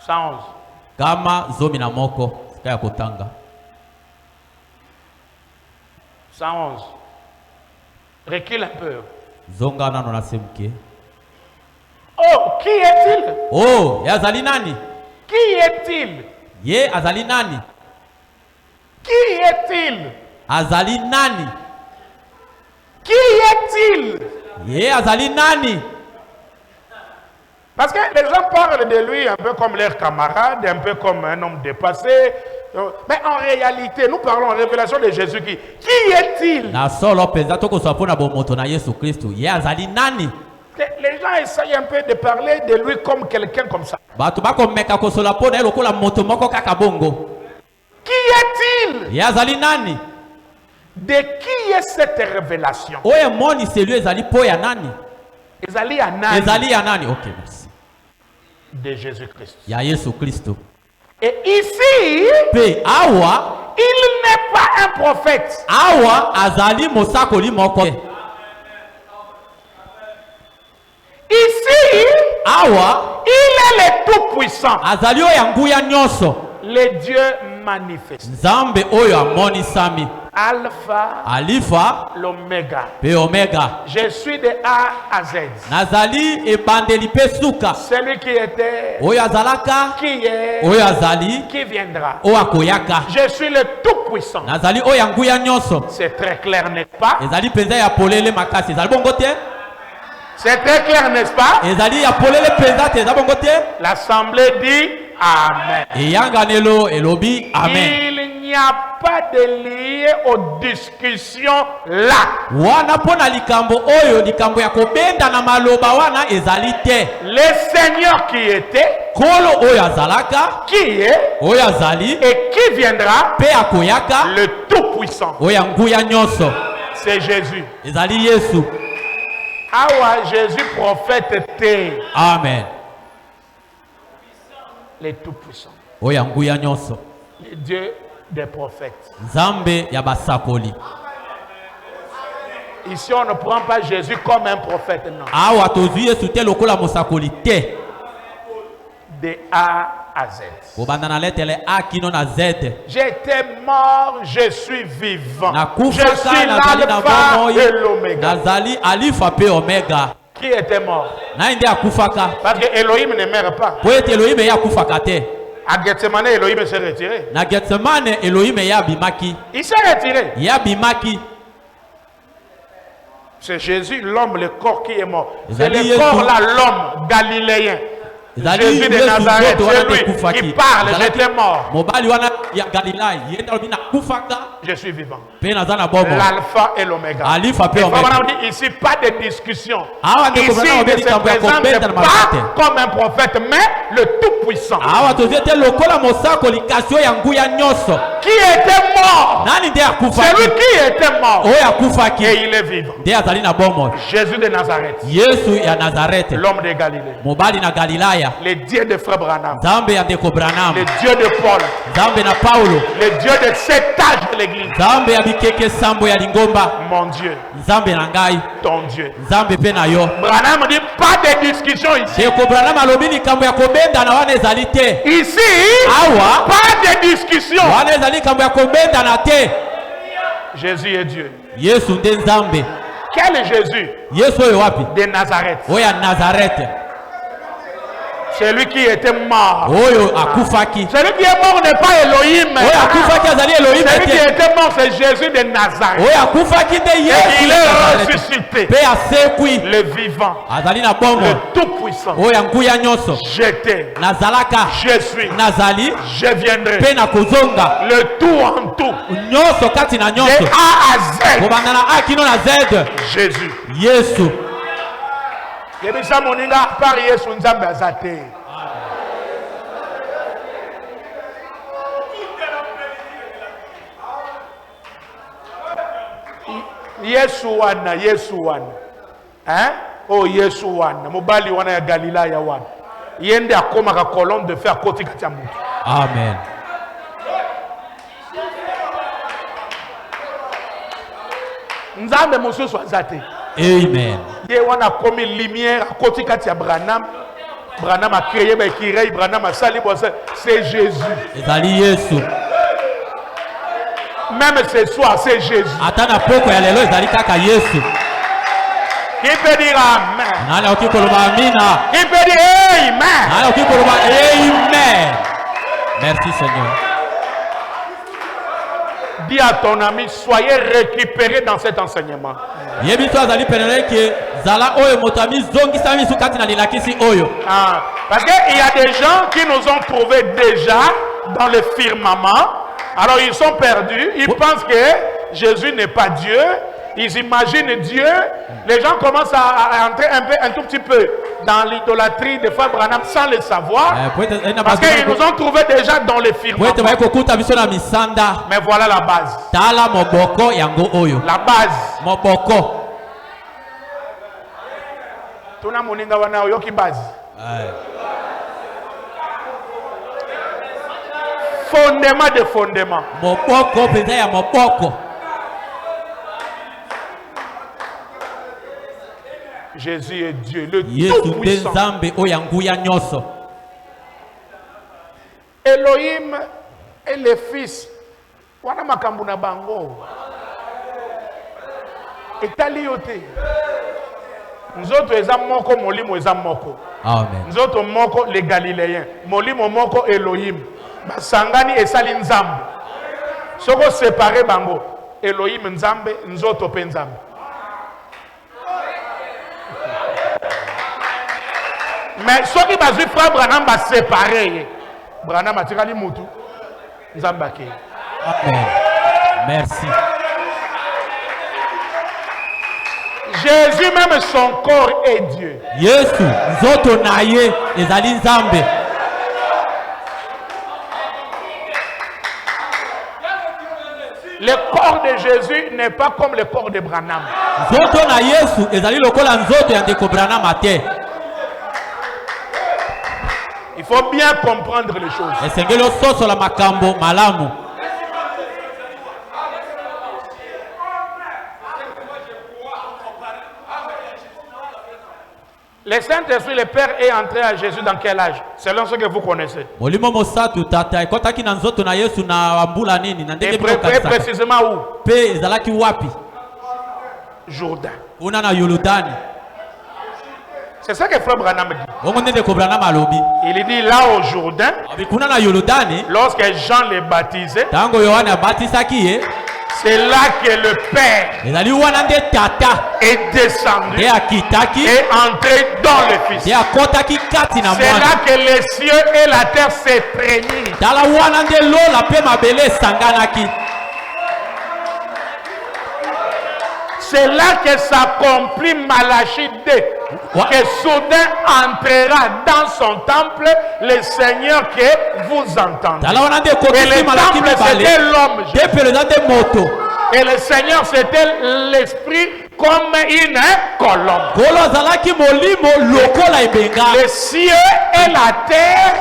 B: 111. 111. Recule un peu. Oh, qui est-il?
D: Oh, yazali nani?
B: Qui est-il?
D: Ye azali nani?
B: Qui est-il?
D: Azali nani?
B: Qui est-il?
D: Ye azali nani?
B: Parce que les gens parlent de lui un peu comme leur camarade, un peu comme un homme dépassé. Mais en réalité, nous parlons en révélation de Jésus-Christ. Qui est-il? Les gens essayent un peu de parler de lui comme quelqu'un comme ça. Qui est-il? De qui est cette révélation? Ezali Anani.
D: Ok, merci.
B: De Jésus-Christ. Et ici, il n'est pas un prophète. Ici, il est le tout-puissant. Le Dieu manifeste. Alpha, l'Oméga. Je suis de A à Z. Celui qui était, qui est, qui viendra. Je suis le tout-puissant. C'est très clair, n'est-ce pas? C'est très clair, n'est-ce pas? L'assemblée dit Amen.
D: Amen.
B: Il n'y a a pas de lien aux discussions là.
D: Wana pona likambo oyo likambo ya kobenda na maloba wana ezali te.
B: Le Seigneur qui était,
D: Kolo oyo azalaka,
B: qui est
D: oyo azali,
B: et qui viendra,
D: pe akoyaka,
B: le Tout-Puissant.
D: oyo nguya nyonso.
B: C'est Jésus.
D: Ezali Yesu.
B: Awa Jésus prophète était
D: Amen.
B: le Tout-Puissant.
D: Oyo nguya nyonso.
B: Le Dieu des prophètes.
D: Nzambe ya basakoli.
B: Ici, on ne prend pas Jésus comme un prophète, non.
D: Awa tozwi Yesu te lokola mosakoli te.
B: De A à Z.
D: Kobanda na letele A kino na Z.
B: J'étais mort, je suis vivant. Je suis
D: Nakufaka nazali na
B: l'alpha
D: bomoi.
B: et l'oméga.
D: Nazali alifa pe omega.
B: Qui était mort?
D: Na inde akufaka.
B: Parce que Elohim ne meurt pas.
D: Po ete Elohim ya akufaka te.
B: À Gethsemane, Elohim s'est retiré.
D: Na Gethsemane Elohim ya bimaki.
B: Il s'est retiré.
D: Ya bimaki.
B: C'est Jésus, l'homme, le corps qui est mort. C'est
D: Ezali
B: le corps
D: Yesu.
B: là, l'homme galiléen.
D: Ezali
B: Jésus de
D: Yesu
B: Nazareth,
D: nzoto wana
B: c'est lui
D: tekufaki.
B: qui parle,
D: Ezalaki
B: j'étais mort.
D: Mobali wana ya Galilai yenda lobi na kufaka
B: Je suis vivant.
D: pe naza na bomo.
B: L'alpha et l'oméga.
D: Alifa pe
B: Et
D: omega.
B: on dit ici, pas de discussion.
D: Awa ndeko
B: Ici,
D: bana
B: il ne
D: obeli
B: se
D: kambo ya
B: présente
D: kobenda na
B: pas
D: mabete.
B: comme un prophète, mais le Tout-Puissant.
D: Awa tozie te lokola mosakoli kasi oyo ya nguya nyonso.
B: Qui était mort?
D: Nani nde
B: C'est
D: akufaki?
B: lui qui était mort.
D: Oyo akufaki
B: Et il est vivant.
D: nde azali na bomo.
B: Jésus de Nazareth,
D: Yesu ya Nazareth.
B: l'homme de Galilée.
D: Mobali na Galilaya.
B: Le Dieu de Frère Branham.
D: Nzambe ya ndeko Branham.
B: Le Dieu de Paul.
D: Nzambe na Paulo.
B: Le Dieu de cet âge de l'église.
D: Nzambe ya bikeke sambo ya lingomba.
B: Mon Dieu,
D: Nzambe na ngai.
B: ton Dieu.
D: Nzambe pe na yo.
B: Branham dit pas de discussion ici.
D: Ndeko Branham alobi likambo ya kobenda na wana ezali te.
B: Ici,
D: Awa
B: pas de discussion.
D: wana ezali likambo ya kobenda na te.
B: Jésus est Dieu.
D: Yesu nde Nzambe.
B: Quel est Jésus
D: Yesu oyo wapi?
B: de Nazareth?
D: Oyo ya Nazareth.
B: Celui qui était mort.
D: Oyo akufaki.
B: Celui qui est mort n'est pas Elohim.
D: Oyo akufaki azali Elohim
B: Celui qui
D: te.
B: était mort, c'est Jésus de Nazareth.
D: Oyo akufaki nde
B: Et
D: Yesu
B: il
D: ya
B: est
D: Nazareth.
B: ressuscité.
D: Pe asekwi.
B: Le vivant,
D: Azali na bomo.
B: le tout-puissant.
D: Oyo ya nguya nyonso.
B: J'étais,
D: Nazalaka.
B: je suis,
D: Nazali.
B: je viendrai.
D: Pe na kozonga.
B: Le tout en tout.
D: Nyonso kati na
B: De
D: nyonso.
B: A à Z.
D: Kobanda na A kino na Z.
B: Jésus.
D: Yesu.
B: Yebisa moninga par Yesu nzambe azate. Yesu wana, Yesu wana. Hein? Oh Yesu wana. Mobali wana ya Galilaya wana. Yende akoma ka colonne de fer koti kati ya mutu.
D: Amen.
B: Nzambe mosusu azate.
D: Amen.
B: Ye wana komi lumière koti kati ya Branham. Branham a créé ba kirei, Branham a sali bo c'est Jésus.
D: Ezali Yesu.
B: Même ce soir, c'est Jésus.
D: Ata na poko ya lelo ezali kaka Yesu.
B: Qui peut dire Amen?
D: Nani oki koloba amina.
B: Qui peut dire Amen?
D: Nani oki koloba amen. Merci Seigneur.
B: Dis à ton ami, soyez récupérés dans cet enseignement.
D: Yebi to azali penele ke zala oyo motami zongisa misu kati na lilakisi oyo.
B: Ah, parce qu'il y a des gens qui nous ont trouvés déjà dans le firmament. Alors ils sont perdus. Ils pensent que Jésus n'est pas Dieu. Ils imaginent Dieu. Les gens commencent à entrer un tout petit peu dans l'idolâtrie de Frère Branham sans le savoir. Parce qu'ils nous ont trouvés déjà dans le firmament. Mais voilà la base.
D: Tala moboko yango oyo.
B: La base.
D: Moboko.
B: Tuna moninga wana oyoki base. Fondement de fondement.
D: Moboko peza ya moboko.
B: Jésus est Dieu, le
D: Yesu
B: Tout-Puissant.
D: nzambe oyo nguya nyonso.
B: Elohim et le Fils. Wana makambo na bango. Etali yote. Nzoto eza moko, molimo eza moko.
D: Amen.
B: Nzoto moko les Galiléens. Molimo moko Elohim. Basangani esali nzambe. Soko séparer bango. Elohim nzambe, nzoto pe nzambe. Mais ceux qui bazui frère Branham va séparer. Branham a tiré mutu. Nzambake.
D: Amen. Merci.
B: Jésus même son corps est Dieu.
D: Yesu nzoto na ye ezali nzambe.
B: Le corps de Jésus n'est pas comme le corps de Branham.
D: Nzoto na Yesu ezali lokola nzoto ya ndeko Branham ate.
B: Il faut bien comprendre les choses.
D: Esengeli ososola makambo malamu.
B: Le Saint-Esprit, le Père, est entré à Jésus dans quel âge? Selon ce que vous connaissez.
D: Molimo mosatu tata ekotaki na nzoto na Yesu na ambula nini na ndenge
B: Et précisément où?
D: Pe ezalaki wapi?
B: Jourdain.
D: Una na Yordani.
B: C'est ça que Frère Branham dit.
D: Bongo ndenge ko Branham alobi.
B: Il dit là au Jourdain,
D: Kuna na Yordani,
B: lorsque Jean les baptisait,
D: tango Yohana abatisaki ye,
B: c'est là que le Père
D: ezali wana nde tata
B: est descendu
D: nde akitaki
B: et entré dans le Fils.
D: nde akotaki kati na
B: C'est
D: mwana.
B: là que les cieux et la terre s'étreignent.
D: Tala wana nde lola pe mabele esanganaki.
B: C'est là que s'accomplit Malachie 2, que soudain entrera dans son temple le Seigneur que vous entendez.
D: Tala wana nde
B: Et
D: kotisi
B: le
D: malaki
B: temple c'était
D: mibale.
B: l'homme.
D: Nde peleza nde moto.
B: Et le Seigneur c'était l'esprit comme une colombe.
D: Kolo azalaki molimo lokola ebenga.
B: Les cieux et la terre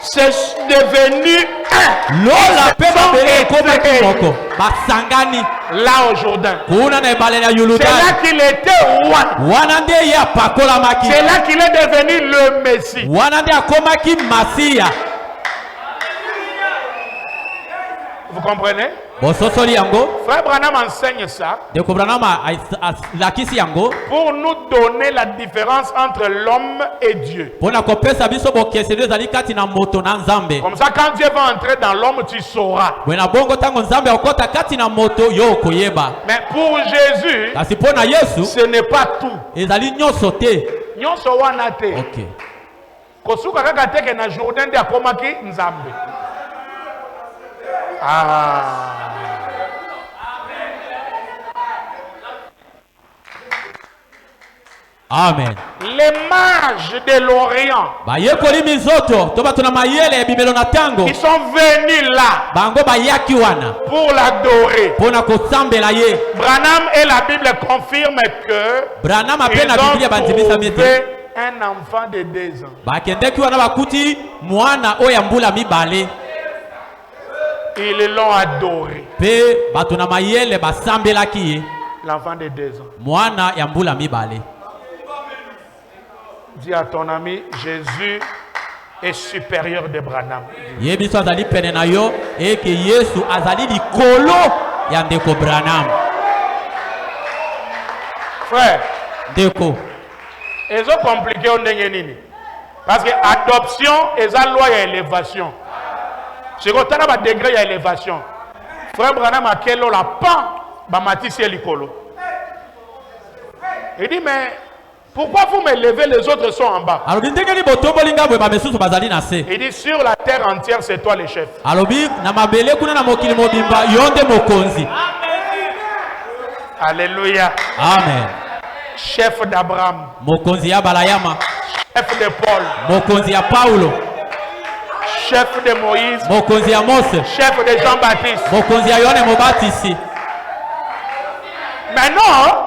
B: c'est devenu un.
D: Lola pe mabele
B: Ils
D: ekomaki
B: sont
D: moko. Basangani.
B: là au Jourdain.
D: Kuna na ebale na
B: C'est
D: Yordani.
B: là qu'il était roi.
D: Wana nde ye apakolamaki.
B: C'est là qu'il est devenu le Messie.
D: Wana nde akomaki Masiya.
B: Vous comprenez?
D: Bososoli yango.
B: Frère Branham enseigne ça
D: Ndeko Branham lakisi yango.
B: pour nous donner la différence entre l'homme et Dieu.
D: Pona kopesa biso bokeselo ezali kati na moto na nzambe.
B: Comme ça, quand Dieu va entrer dans l'homme, tu sauras.
D: Bwena bongo tango nzambe akota kati na moto yo koyeba.
B: Mais pour Jésus,
D: Kasi pona Yesu
B: ce n'est pas tout.
D: ezali nyonso te.
B: Nyonso wana te.
D: Okay.
B: Kosuka kaka teke na Jourdain nde akomaki nzambe. Ah.
D: Amen.
B: Les mages de l'Orient,
D: Bayekoli mizoto to bato na mayele bimelo na tango.
B: ils sont venus là
D: Bango bayaki wana
B: pour l'adorer.
D: pona kosambela ye.
B: Branham et la Bible confirment que
D: Branham ape
B: ils
D: na Biblia
B: ont
D: bandimisa miete.
B: trouvé un enfant de 2 ans.
D: Bakendeki wana bakuti mwana oya mbula mibale.
B: Ils l'ont adoré.
D: Pe bato na mayele basambelaki ye.
B: L'enfant de 2 ans.
D: Mwana ya mbula mibale.
B: Dis à ton ami, Jésus est supérieur de Branham.
D: Yebiso azali pene na yo eke Yesu azali likolo ya ndeko Branham.
B: Frère,
D: Ndeko.
B: ils ont compliqué au nini. Parce que adoption est la loi et élévation. C'est quand on a un degré d'élévation. Frère Branham a quel la pan, ba matisi likolo. Il dit mais pourquoi vous me levez, les autres sont en bas?
D: Alobi ndenge botomboli ngabwe ba mesusu bazali na se.
B: Il dit sur la terre entière c'est toi le chef.
D: Alobi na mabele kuna na mokili mobimba yonde mokonzi.
B: Alléluia.
D: Amen.
B: Chef d'Abraham,
D: Mokonzi ya Balayama,
B: chef de Paul,
D: mokonzi ya Paulo,
B: chef de Moïse,
D: mokonzi ya Mose,
B: chef de Jean-Baptiste.
D: mokonzi ya Yohane Mobatisi.
B: Maintenant,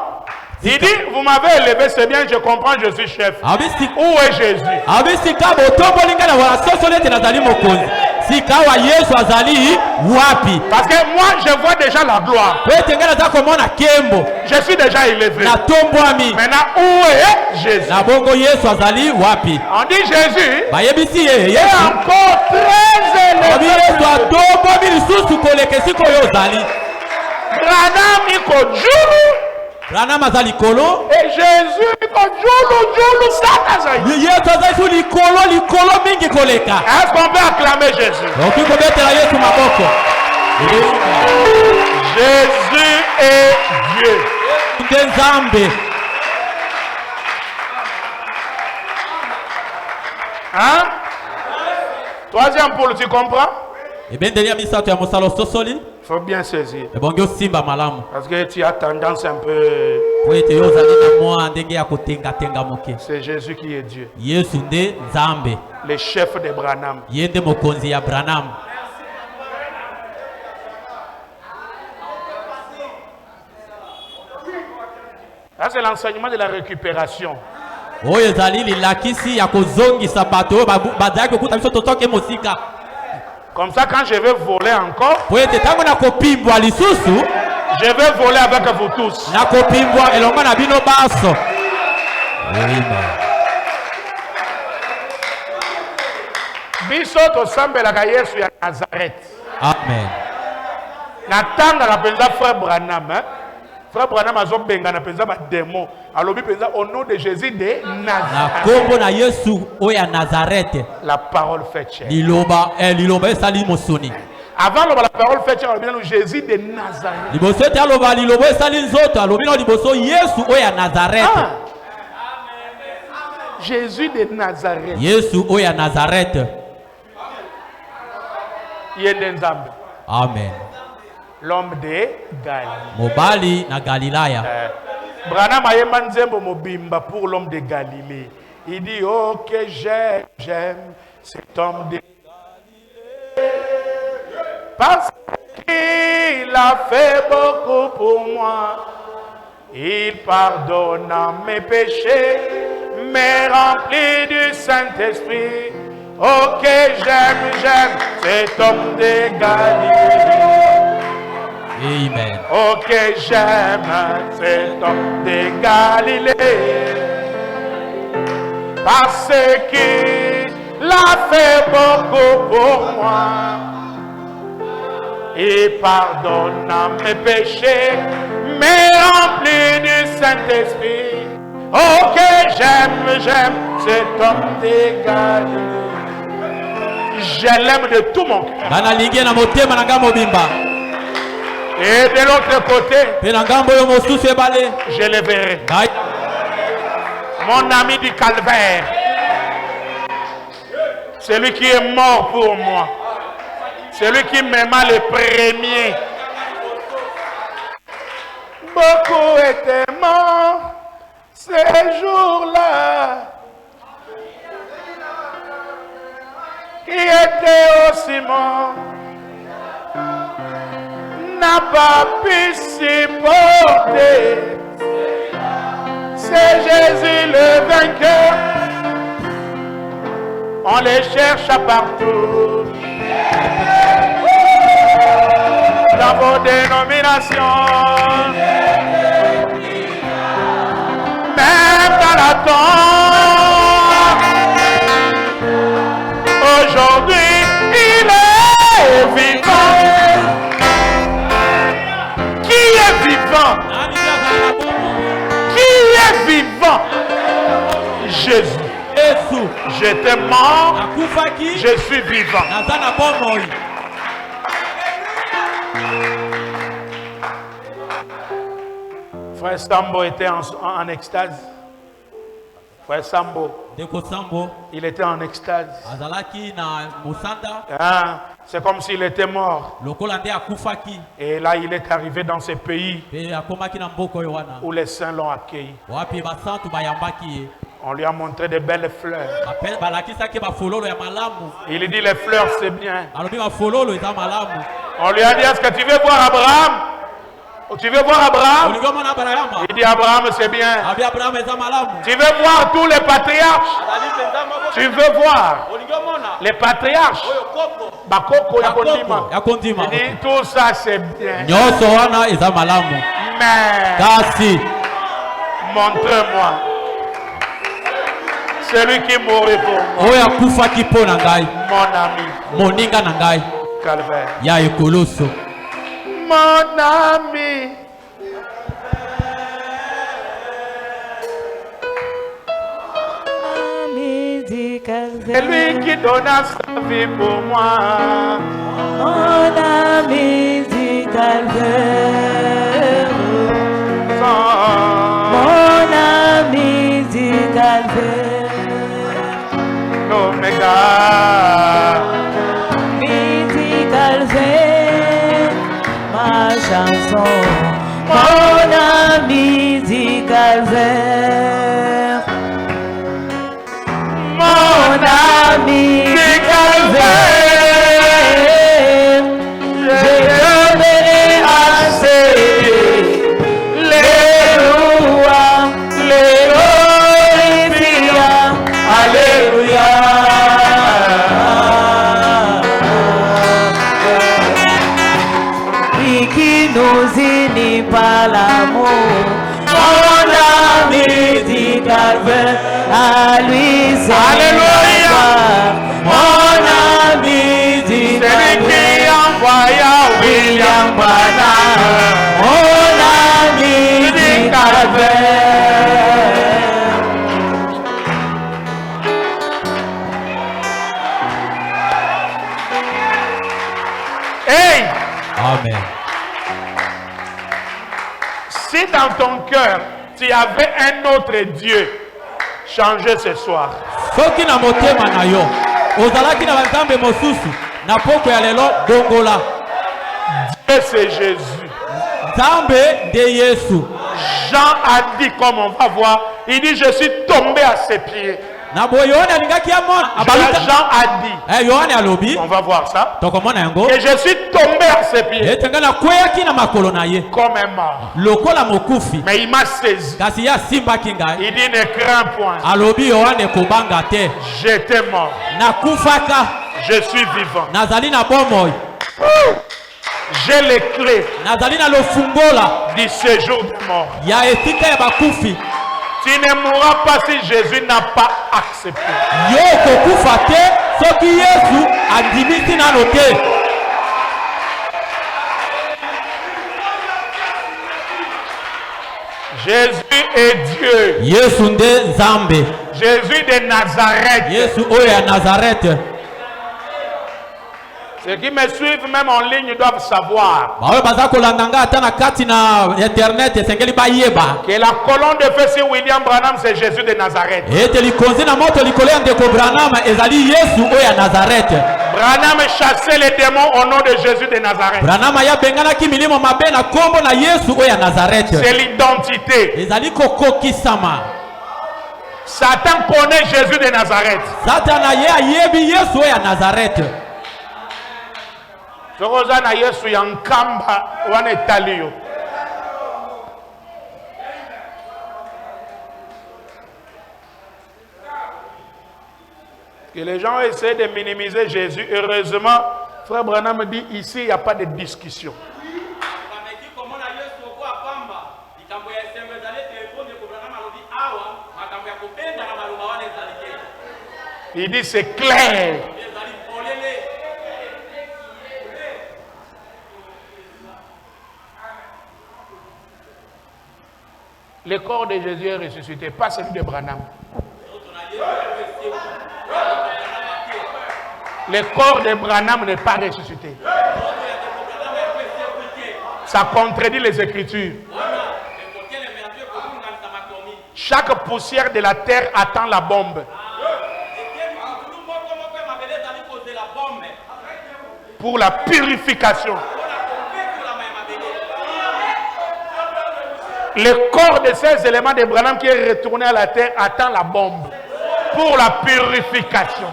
B: il dit, vous m'avez élevé, c'est bien, je comprends, je suis chef.
D: Abisi
B: Où est Jésus?
D: abisika botomboli ngana wala sosolete nazali mokonzi. Sika wa Yesu azali wapi?
B: Parce que moi, je vois déjà la gloire.
D: Wete ngana za komona kembo.
B: Je suis déjà élevé.
D: Na tombwami.
B: Maintenant, où est Jésus?
D: Na bongo Yesu azali wapi?
B: On dit Jésus
D: Bayebisi ye
B: est
D: Yesu.
B: encore très
D: Abi
B: élevé.
D: Yesu atombomi lisusu koleke siko yo ozali.
B: Branham iko julu
D: Branham azali likolo.
B: et Jésus iko julu sana zaidi.
D: Yesu azali su likolo mingi koleka.
B: Est-ce qu'on peut acclamer Jésus?
D: Oki kobetela Yesu maboko.
B: Jésus est Dieu.
D: Nde Nzambe.
B: Hein? Troisième pôle, tu comprends? Il faut bien saisir. Parce que tu as tendance un peu. C'est Jésus qui est Dieu. Le chef de Branham. Ça, c'est l'enseignement de la récupération. Comme ça, quand je vais voler encore, je vais voler avec vous tous. Biso tosambelaka Yesu ya Nazareth.
D: Amen.
B: Natanga la penza frère Branham. Frère Branham a benga na penza ba démon. Alobi penza au nom de Jésus de Nazareth. La parole fait chair. Avant la parole fait chair, alobi na Jésus de Nazareth. Jésus de Nazareth.
D: Amen.
B: L'homme de Galilée.
D: Mobali na Galilaya.
B: Branham ayemba nzembo mobimba pour l'homme de Galilée. Il dit oh que j'aime cet homme de Galilée parce qu'il a fait beaucoup pour moi. Il pardonne mes péchés, me remplit du Saint-Esprit. Oh que j'aime cet homme de Galilée.
D: Amen.
B: Oh que j'aime cet homme de Galilée parce qu'il a fait beaucoup pour moi. Il pardonne mes péchés, me remplit du Saint-Esprit. Oh que j'aime cet homme de Galilée. Je l'aime de tout mon cœur. Et de l'autre côté, je le verrai. Mon ami du calvaire, celui qui est mort pour moi, celui qui m'aima le premier. Beaucoup étaient morts ces jours-là, qui étaient aussi morts, n'a pas pu supporter. C'est Jésus le vainqueur. On les cherche partout. Dans vos dénominations. Même dans la tombe. Aujourd'hui, il est vivant. Vivant. Qui est vivant? Jésus. J'étais mort, je suis vivant. Frère Sambo était en extase. Frère Sambo, il était en extase. Ah, c'est comme s'il était mort. Et là, il est arrivé dans ce pays où les saints l'ont accueilli. On lui a montré de belles fleurs. Il dit les fleurs c'est bien. On lui a dit est-ce que tu veux voir Abraham? Tu veux voir Abraham? Il dit Abraham c'est bien. Tu veux voir tous les patriarches? Tu veux voir les patriarches? Il dit tout ça c'est bien. Mais montre-moi celui qui mourut pour moi. Mon ami. Calvaire. Mon ami. C'est lui qui donna sa vie pour moi.
C: Mon ami du calvaire. Mon ami du calvaire.
B: L'Oméga.
C: mon ami du calvaire. Mon ami du calvaire, je donnerai à ses les louas, les glorifier. Alléluia. Lui qui nous unit par l'amour, mon ami du calvaire, à lui c'est
B: Alléluia.
C: mon ami du
B: Celui qui
C: calvaire,
B: envoya William Branham.
C: mon ami du calvaire.
B: Hey!
D: Amen.
B: Si dans ton cœur, tu avais un autre Dieu, changez ce soir.
D: Soki na motema na yo ozalaki na banzambe mosusu na poko ya lelo bongola.
B: Dieu c'est Jésus.
D: Nzambe nde Yesu.
B: Jean a dit, comme on va voir, il dit, je suis tombé à ses pieds.
D: Na boyo Yohane alingaki amona
B: Jean a dit,
D: Yohane alobi
B: on va voir ça,
D: tokomona yango
B: et je suis tombé à ses pieds
D: etenga na kweyaki na makolo na ye
B: comme un mort.
D: lokola mokufi
B: Mais il m'a saisi.
D: kasi ya simbaki ngai.
B: Il dit, ne crains point,
D: Alobi Yohane kobanga te
B: j'étais mort,
D: nakufaka
B: je suis vivant.
D: nazali na bomoi
B: J'ai les clés
D: nazali na lofungola
B: du séjour des morts.
D: ya esika ya bakufi.
B: Tu ne mourras pas si Jésus n'a pas accepté.
D: Yo kokufa te soki Yesu andimisi nano te.
B: Jésus est Dieu.
D: Yesu nde Nzambe.
B: Jésus de Nazareth.
D: Yesu oyo ya Nazareth.
B: Ceux qui me suivent même en ligne doivent savoir
D: Baoyo baza kolanda nga ata na kati na internet esengeli bayeba
B: que la colonne de feu sur William Branham, c'est Jésus de Nazareth.
D: ete likonzi na moto likolo ya ndeko Branham ezali Yesu oyo ya Nazareth.
B: Branham chassait les démons au nom de Jésus de Nazareth.
D: Branham yabenganaki milimo mabe na kombo na Yesu oyo ya Nazareth.
B: C'est l'identité.
D: Ezali kokokisama.
B: Satan connaît Jésus de Nazareth.
D: Satana ye ayebi Yesu oyo ya Nazareth.
B: Sorozana Yesu yankamba wane talio. Que les gens essaient de minimiser Jésus. Heureusement, Frère Branham dit ici, il n'y a pas de discussion. Il dit c'est clair. Le corps de Jésus est ressuscité, pas celui de Branham. Le corps de Branham n'est pas ressuscité. Ça contredit les Écritures. Chaque poussière de la terre attend la bombe. Pour la purification. Le corps de ces éléments de Branham qui est retourné à la terre attend la bombe pour la purification.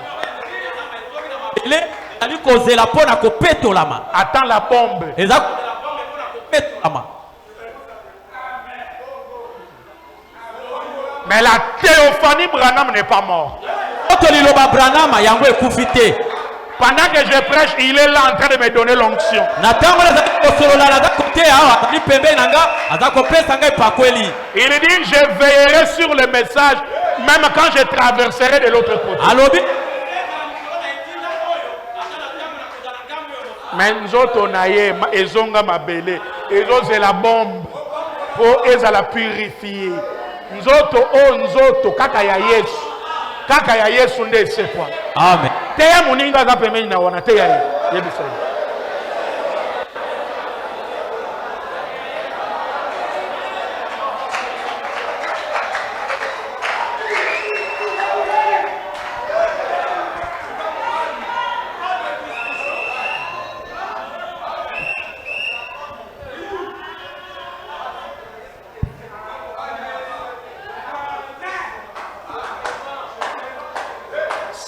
B: Attend la bombe. Mais la théophanie Branham n'est pas mort. Pendant que je prêche, il est là en train de me donner l'onction. Il dit, je veillerai sur le message, même quand je traverserai de l'autre côté. Mais nous autres, on a c'est la bombe pour la purifier. Nous autres, kaka ya Yesu. Kaka ya Yesu nde c'est quoi?
D: Amen.
B: Teya muninga za pembeni na wana teya yebisa.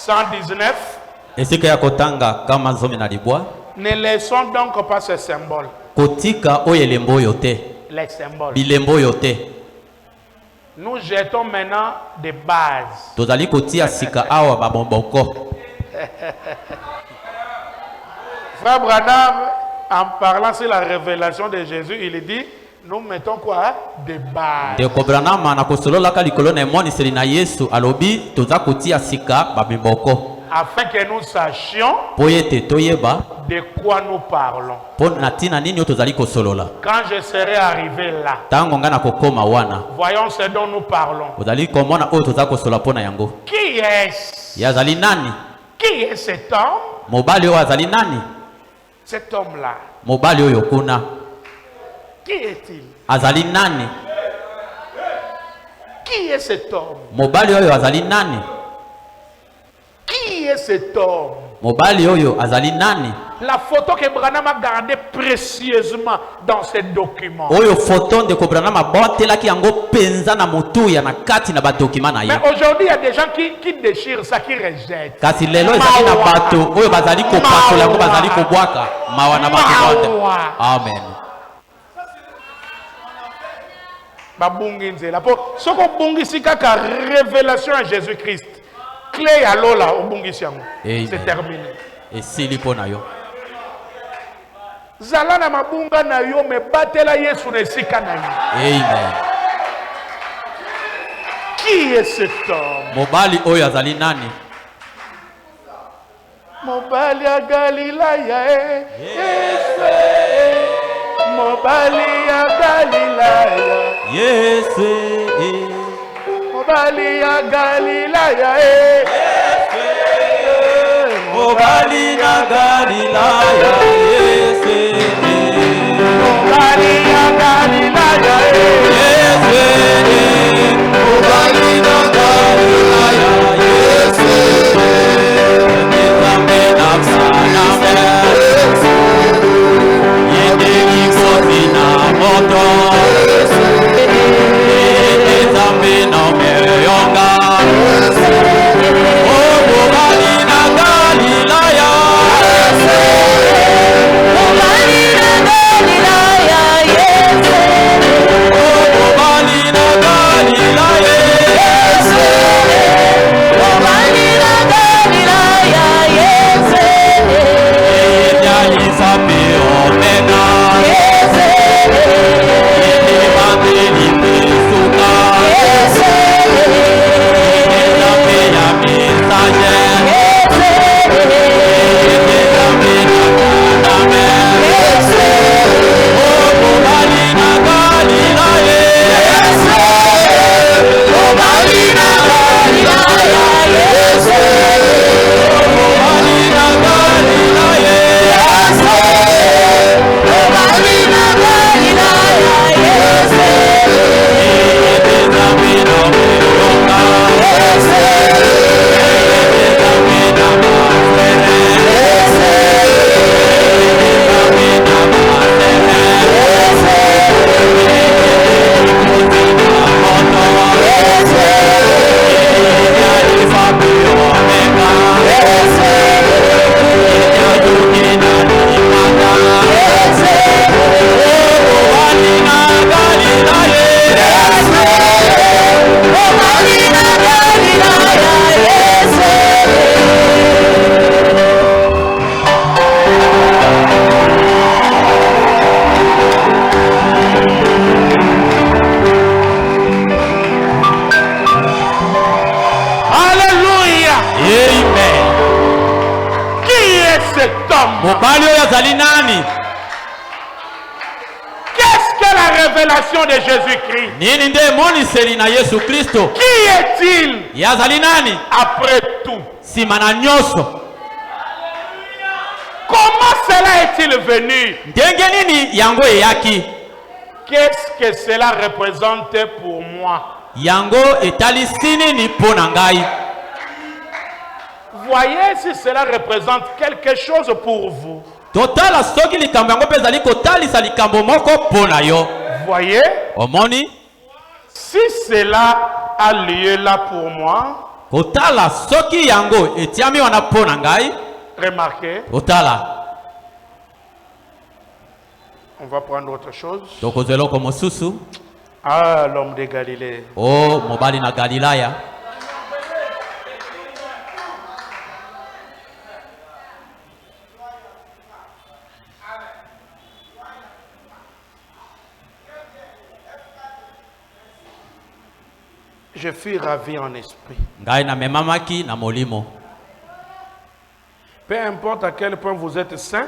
B: 119.
D: esika ya kotanga kama zomi na libwa
B: Ne laissons donc pas ce symbole.
D: kotika oyo elembo oyo te
B: Les symboles.
D: bilembo oyo te
B: Nous jetons maintenant des bases.
D: tozali kotia sika awa babomboko.
B: Frère Branham, en parlant sur la révélation de Jésus, il dit, nous mettons quoi? Des bases.
D: ndeko branama na kosololaka likolo na emoniseli na yesu alobi toza kotia sika babimboko
B: Afin que nous sachions
D: po ete toyeba
B: de quoi nous parlons.
D: po na ntina nini oyo tozali kosolola.
B: Quand je serai arrivé là,
D: ntango ngai na kokoma wana
B: voyons ce dont nous parlons.
D: ozali komona oyo toza kosolola mpo na yango.
B: Qui est-ce?
D: ye azali nani?
B: Qui est cet homme?
D: mobali oyo azali nani?
B: Cet homme-là.
D: mobali oyo kuna
B: Qui est-il?
D: azali nani?
B: Qui est cet homme?
D: mobali oyo azali nani?
B: Qui est cet homme?
D: mobali oyo azali nani?
B: La photo que Branham a gardée précieusement dans ces documents.
D: oyo foto ndeko branama abatelaki yango penza na motuya na kati na badokima na ye.
B: Mais aujourd'hui, il y a des gens qui déchirent ça, qui rejettent.
D: kasi lelo ezali na bato oyo bazali kopakola yango bazali kobwaka mawa na bato. Amen.
B: Babungi nzela. Po soko bungisi kaka révélation à Jésus-Christ. Clé à lola au bungisi yango.
D: Amen.
B: C'est terminé.
D: esili mpo na yo.
B: Zala na mabunga na yo me batela Yesu na esika na yo.
D: Amen.
B: Qui est cet homme?
D: mobali oyo azali nani?
B: Mobali ya Galilaya Yesu. Mobali ya Galilaya.
D: yesu
B: Mobali ya Galilaya
D: mobali na galilaya yesu
B: Mobali ya Galilaya
D: yesu mobali na galilaya yesu nizambe na sana yende ikosi na moto nizambe na meyonga oh mobali na galilaya
C: Mobali na Galilaya Yesu.
D: oh mobali na galilaya
C: Yesu. Mobali na Galilaya Yesu.
D: Alpha pe Omega
C: Yesu.
D: Imani pesuka
C: Yesu.
D: Nizambe ya mensage
C: Yesu.
D: Nizambe na kaname
C: Yesu.
D: oh mobali na galilaya
C: Yesu. Mobali na Galilaya Yesu.
D: mobali na galilaya
C: Yesu. Mobali na Galilaya Yesu.
D: Nizambe na meyonga
C: Yesu.
D: Nizambe na masere
C: Yesu.
D: Nizambe na masere Alpha pe Omega Yadukina nimata mobali na galilaya
C: Mobali na Galilaya Yesu.
B: Alléluia.
D: Amen.
B: Qui est cet homme?
D: mobali oyo azali nani?
B: Qu'est-ce que la révélation de Jésus-Christ?
D: nini nde emoniseli na yesu kristo?
B: Qui est-il
D: ye azali nani
B: après tout?
D: nsima na nyonso?
B: Comment cela est-il venu?
D: ndenge nini yango eyaki?
B: Qu'est-ce que cela représente pour moi?
D: yango etalisi nini mpo na ngai?
B: Voyez si cela représente quelque chose pour vous.
D: totala soki likambo yango mpe ezali kotalisa likambo moko mpo na yo.
B: Voyez,
D: omoni
B: si cela a lieu là pour moi,
D: Kotala soki yango etiami wana pona ngai.
B: Remarquez.
D: Kotala.
B: On va prendre autre chose.
D: Tokozelo ko mosusu.
B: Ah, l'homme de Galilée.
D: Oh, mobali na Galilaya.
B: Je suis ravi en esprit.
D: Ngai na memamaki na molimo.
B: Peu importe à quel point vous êtes saint,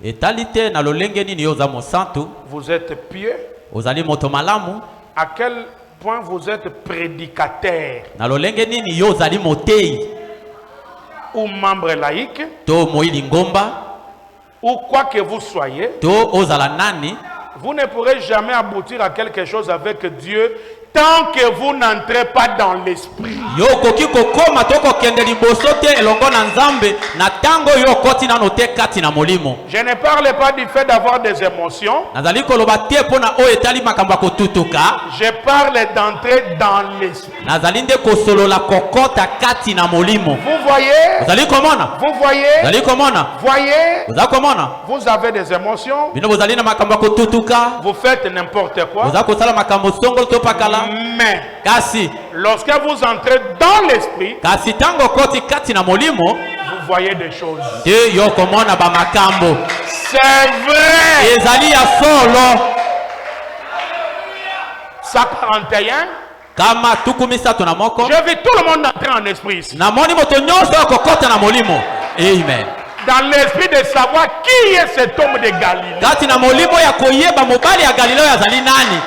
D: Etalite na lolenge nini yo za mosantu,
B: vous êtes pieux,
D: ozali moto malamu,
B: à quel point vous êtes prédicateur
D: na lolenge nini yo zali motei,
B: ou membre laïque,
D: to moili ngomba,
B: ou quoi que vous soyez,
D: to ozala nani,
B: vous ne pourrez jamais aboutir à quelque chose avec Dieu tant que vous n'entrez pas dans l'esprit.
D: yo koki kokoma toko kende liboso te elongo na nzambe na tango yo koti na note kati na molimo.
B: Je ne parle pas du fait d'avoir des émotions.
D: Nazali koloba te pona o etali makambo ya kotutuka.
B: Je parle d'entrer dans l'esprit.
D: Nazali nde kosolola kokota kati na molimo.
B: Vous voyez?
D: Ozali komona?
B: Vous voyez?
D: Ozali komona?
B: Voyez?
D: Ozali komona?
B: Vous avez des émotions.
D: Bino bozali na makambo ya kotutuka.
B: Vous faites n'importe quoi.
D: Ozali kosala makambo songolo to pakala.
B: Mais
D: Kasi
B: lorsque vous entrez dans l'esprit,
D: kasi tango koti kati na molimo,
B: vous voyez des choses.
D: de yo komona ba makambo.
B: C'est vrai.
D: Ezali ya solo.
B: Psalm 41.
D: Kama tukumisa tuna moko.
B: J'ai vu tout le monde entrer en esprit ici.
D: Na moni moto nyonso kokota na molimo. Amen.
B: Dans l'esprit de savoir qui est cet homme de Galilée.
D: Kati na molimo ya koyeba mobali ya Galileo azali nani?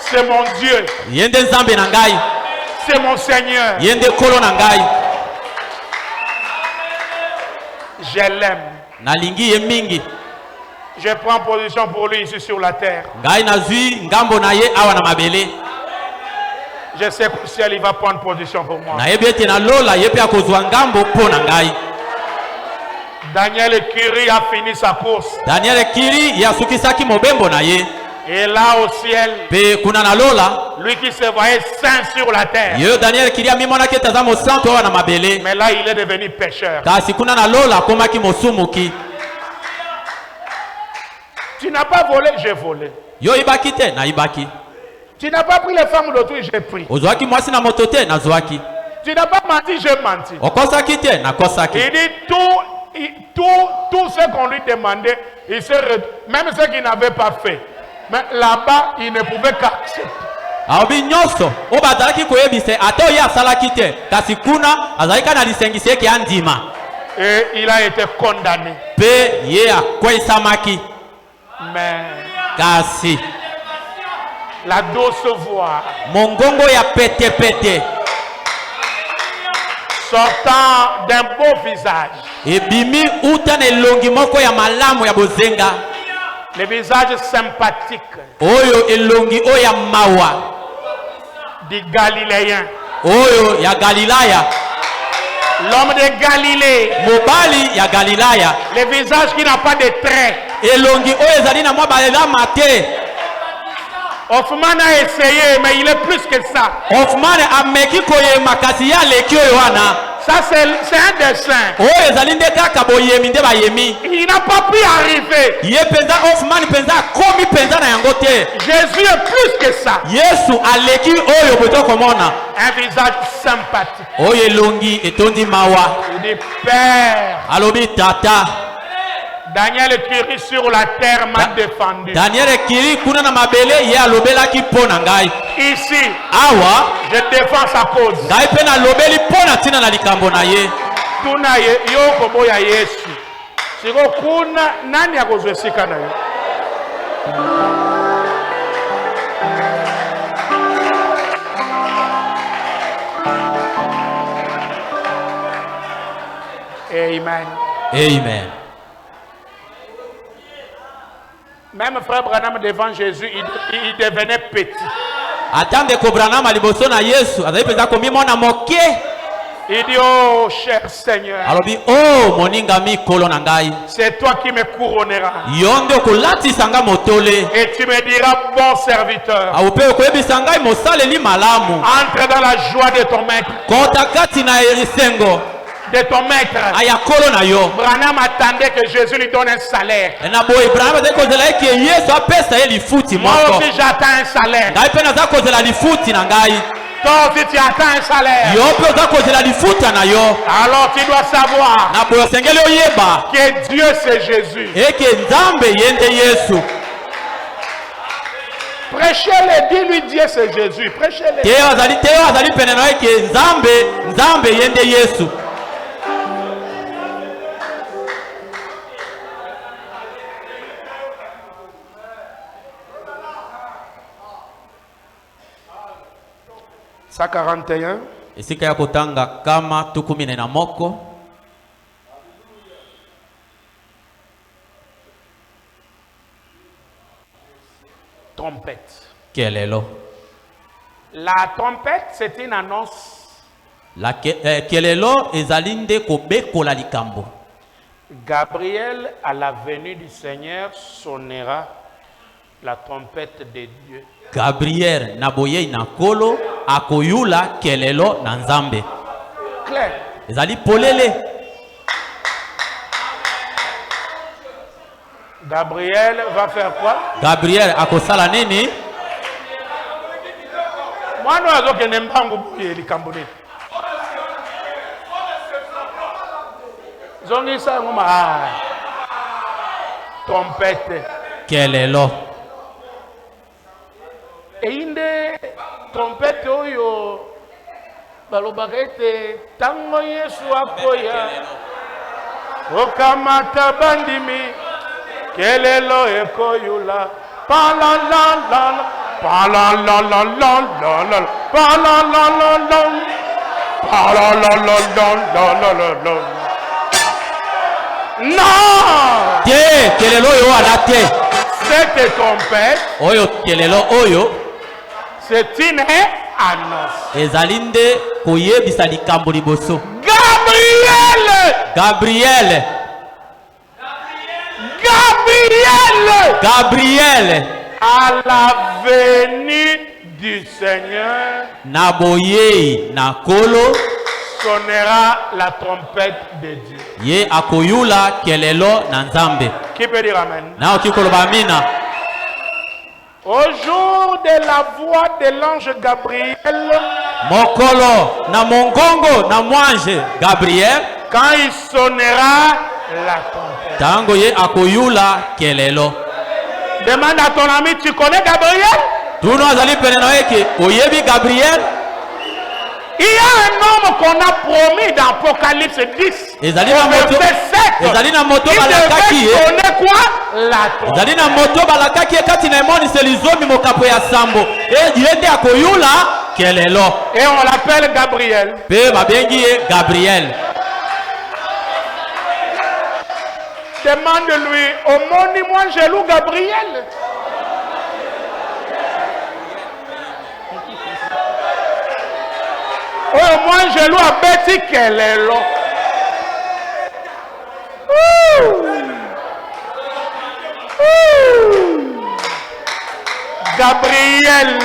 B: C'est mon Dieu.
D: Yende nzambe na ngai.
B: C'est mon Seigneur.
D: Yende kolo na ngai.
B: Je l'aime.
D: Nalingi ye mingi.
B: Je prends position pour lui ici sur la terre.
D: Ngai nazwi ngambo na ye awa na mabele.
B: Je sais qu'au ciel, il va prendre position pour moi.
D: Na yebi ete na lola ye pe akozwa ngambo po na ngai.
B: Daniel Curie a fini sa course.
D: Daniel Kiri ye asukisaki mobembo na ye.
B: Et là au ciel,
D: Pe kuna na lola.
B: lui qui se voyait saint sur la terre.
D: Yo Daniel Kiri amimonaki etaza mosantu awa na mabele.
B: Mais là, il est devenu pécheur.
D: Kasi kuna na lola akomaki mosumuki.
B: Tu n'as pas volé, j'ai volé.
D: Yo ibaki te na ibaki.
B: Tu n'as pas pris les femmes d'autrui, j'ai pris.
D: Ozwaki mwasi na moto te na zwaki.
B: Tu n'as pas menti, j'ai menti.
D: Okosaki te na kosaki.
B: Il dit tout ce qu'on lui demandait, il se même ce qu'il n'avait pas fait. Mais là-bas, il ne pouvait qu'accepter.
D: Aobi nyonso o bazalaki koyebise ata oyo asalaki te kasi kuna azalaki na lisengisi eke andima.
B: Et il a été condamné.
D: Pe ye akwesamaki.
B: Mais
D: Kasi
B: la douce voix
D: mongongo ya pete pete
B: sortant d'un beau visage,
D: ebimi uta na elongi moko ya malamu ya bozenga
B: le visage sympathique
D: oyo elongi oyo ya mawa
B: du Galiléen,
D: oyo ya Galilaya,
B: l'homme de Galilée,
D: mobali ya Galilaya,
B: le visage qui n'a pas de traits.
D: elongi oyo ezali na mwa balelama te.
B: Hoffman a essayé, mais il est plus que ça.
D: Hoffman ameki koyema kasi ya leki oyo wana.
B: Ça, c'est un dessin.
D: Oyo ezali nde kaka boyemi nde bayemi.
B: Il n'a pas pu arriver.
D: Ye penza Hoffman penza akomi penza na yango te.
B: Jésus est plus que ça.
D: Yesu aleki oyo boto komona.
B: Un visage sympathique.
D: Oyo elongi etondi mawa.
B: Il dit Père.
D: Alobi tata.
B: Daniel Curie sur la terre m'a défendu.
D: Daniel Kiri kuna na mabele ye alobelaki pona ngai.
B: Ici,
D: Awa
B: je défends sa cause.
D: ngai pe na lobeli pona tina na likambo na ye.
B: Tuna yo koboya Yesu. Siko kuna nani akozwesika na yo? Amen.
D: Amen.
B: Même frère Branham devant Jésus, il devenait petit.
D: Atande ko Branham liboso na Yesu azali penza komimona moke.
B: Il dit, oh cher Seigneur,
D: alobi oh moninga mikolo na ngai
B: c'est toi qui me couronneras.
D: yondo kolatisa nga motole
B: Et tu me diras, bon serviteur,
D: aupe koyebisa ngai mosaleli malamu
B: entre dans la joie de ton maître.
D: kota kati na esengo
B: De ton maître.
D: aya kolo na yo.
B: Branham attendait que Jésus lui donne un salaire.
D: Na boy Branham azali kozela eke Yesu apesa ye lifuti
B: Moi
D: moko.
B: aussi j'attends un salaire.
D: Ngai pe naza kozela lifuti na ngai.
B: Toi aussi tu attends un salaire.
D: Yo pe oza kozela lifuta na yo.
B: Alors tu dois savoir
D: Na boy osengeli oyeba
B: que Dieu c'est Jésus.
D: eke Nzambe yende Yesu.
B: Prêchez-le, dis-lui Dieu c'est Jésus. Prêchez-le.
D: Teo azali pene na eke Nzambe yende Yesu.
B: Ça 41.
D: Esika ya kotanga kama tukumine na moko.
B: Trompette.
D: Kelelo.
B: La trompette, c'est une annonce.
D: Kelelo ezalinde kobekola likambo.
B: Gabriel, à la venue du Seigneur, sonnera la trompette de Dieu.
D: Gabriel naboye na kolo akoyula kelelo na Nzambe.
B: Claire.
D: Ezali polele.
B: Gabriel va faire quoi?
D: Gabriel akosala nini?
B: Mwana azokende mbangu buye likambo nini? Zongisa ngoma trompette.
D: Kelelo.
B: Einde trompette oyo balobaka ete tango Yesu akoya okamata bandimi kelelo ekoyula palalalala palalalala palalalala palalalala. Non!
D: Te kelelo yo alate.
B: Cette trompette,
D: Oyo kelelo oyo
B: c'est une annonce.
D: ezalinde koyebisa likambo liboso.
B: Gabriel!
D: Gabriel.
B: Gabriel!
D: Gabriel.
B: À la venue du Seigneur
D: Naboye na kolo
B: sonnera la trompette de Dieu.
D: ye akoyula kelelo na Nzambe.
B: Qui peut dire amen?
D: Na okikoloba amina.
B: Au jour de la voix de l'ange Gabriel,
D: Mokolo na mongongo na mwange Gabriel
B: quand il sonnera la trompette.
D: tango ye akoyula kelelo.
B: Demande à ton ami, tu connais Gabriel?
D: Tuno azali pene na eke oyebi Gabriel.
B: Il y a un homme qu'on a promis dans Apocalypse 10.
D: Ezali na moto. Ezali na moto balakaki
B: Il
D: ye.
B: connaît quoi? La trompette.
D: Ezali na moto balakaki ye kati na emoni selizomi mokapo ya sambo. Yende akoyula kelelo.
B: Et on l'appelle Gabriel.
D: Pe babengi ye Gabriel.
B: Demande-lui, omoni-moi Jelou Gabriel. Oh, moi Jelou a bêti qu'elle est là. Gabriel.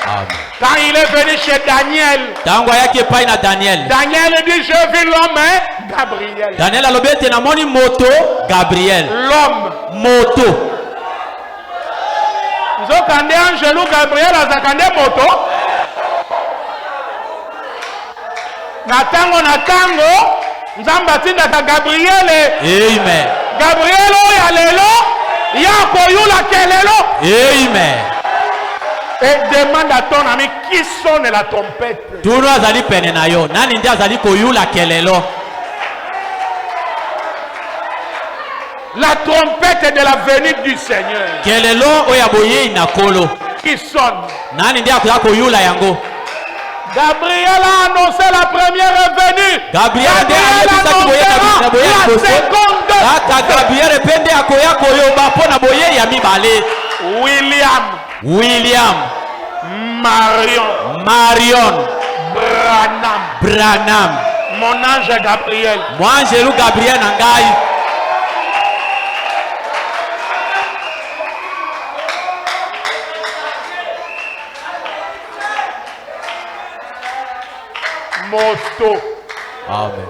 D: Amen.
B: Quand il est venu chez Daniel,
D: Tango yake pai na Daniel.
B: Daniel dit, je vis l'homme, hein? Gabriel.
D: Daniel alobete na moni moto Gabriel.
B: L'homme.
D: Moto.
B: Nzokande Angelou Gabriel azakande moto. Na tango, Nzamba atindaka Gabriel.
D: Amen.
B: Gabriel oyo lelo, ya koyula kelelo.
D: Amen.
B: Et demande à ton ami qui sonne la trompette.
D: Tuno azali pene na yo. Nani ndi azali koyula kelelo?
B: La trompette de la venue du Seigneur.
D: Kelelo oya boye na kolo.
B: Qui sonne.
D: Nani ndi akuya koyula yango?
B: Gabriel a annoncé la première venue.
D: Gabriel ndi
B: Gabriel
D: annoncera
B: annoncera la seconde.
D: Ata Gabriel pende akoya koyoba pona boye ya mibale.
B: William.
D: William.
B: Marion.
D: Marion. Branham.
B: Mon ange Gabriel.
D: Moi, Angelo Gabriel Nangai.
B: Moto.
D: Amen.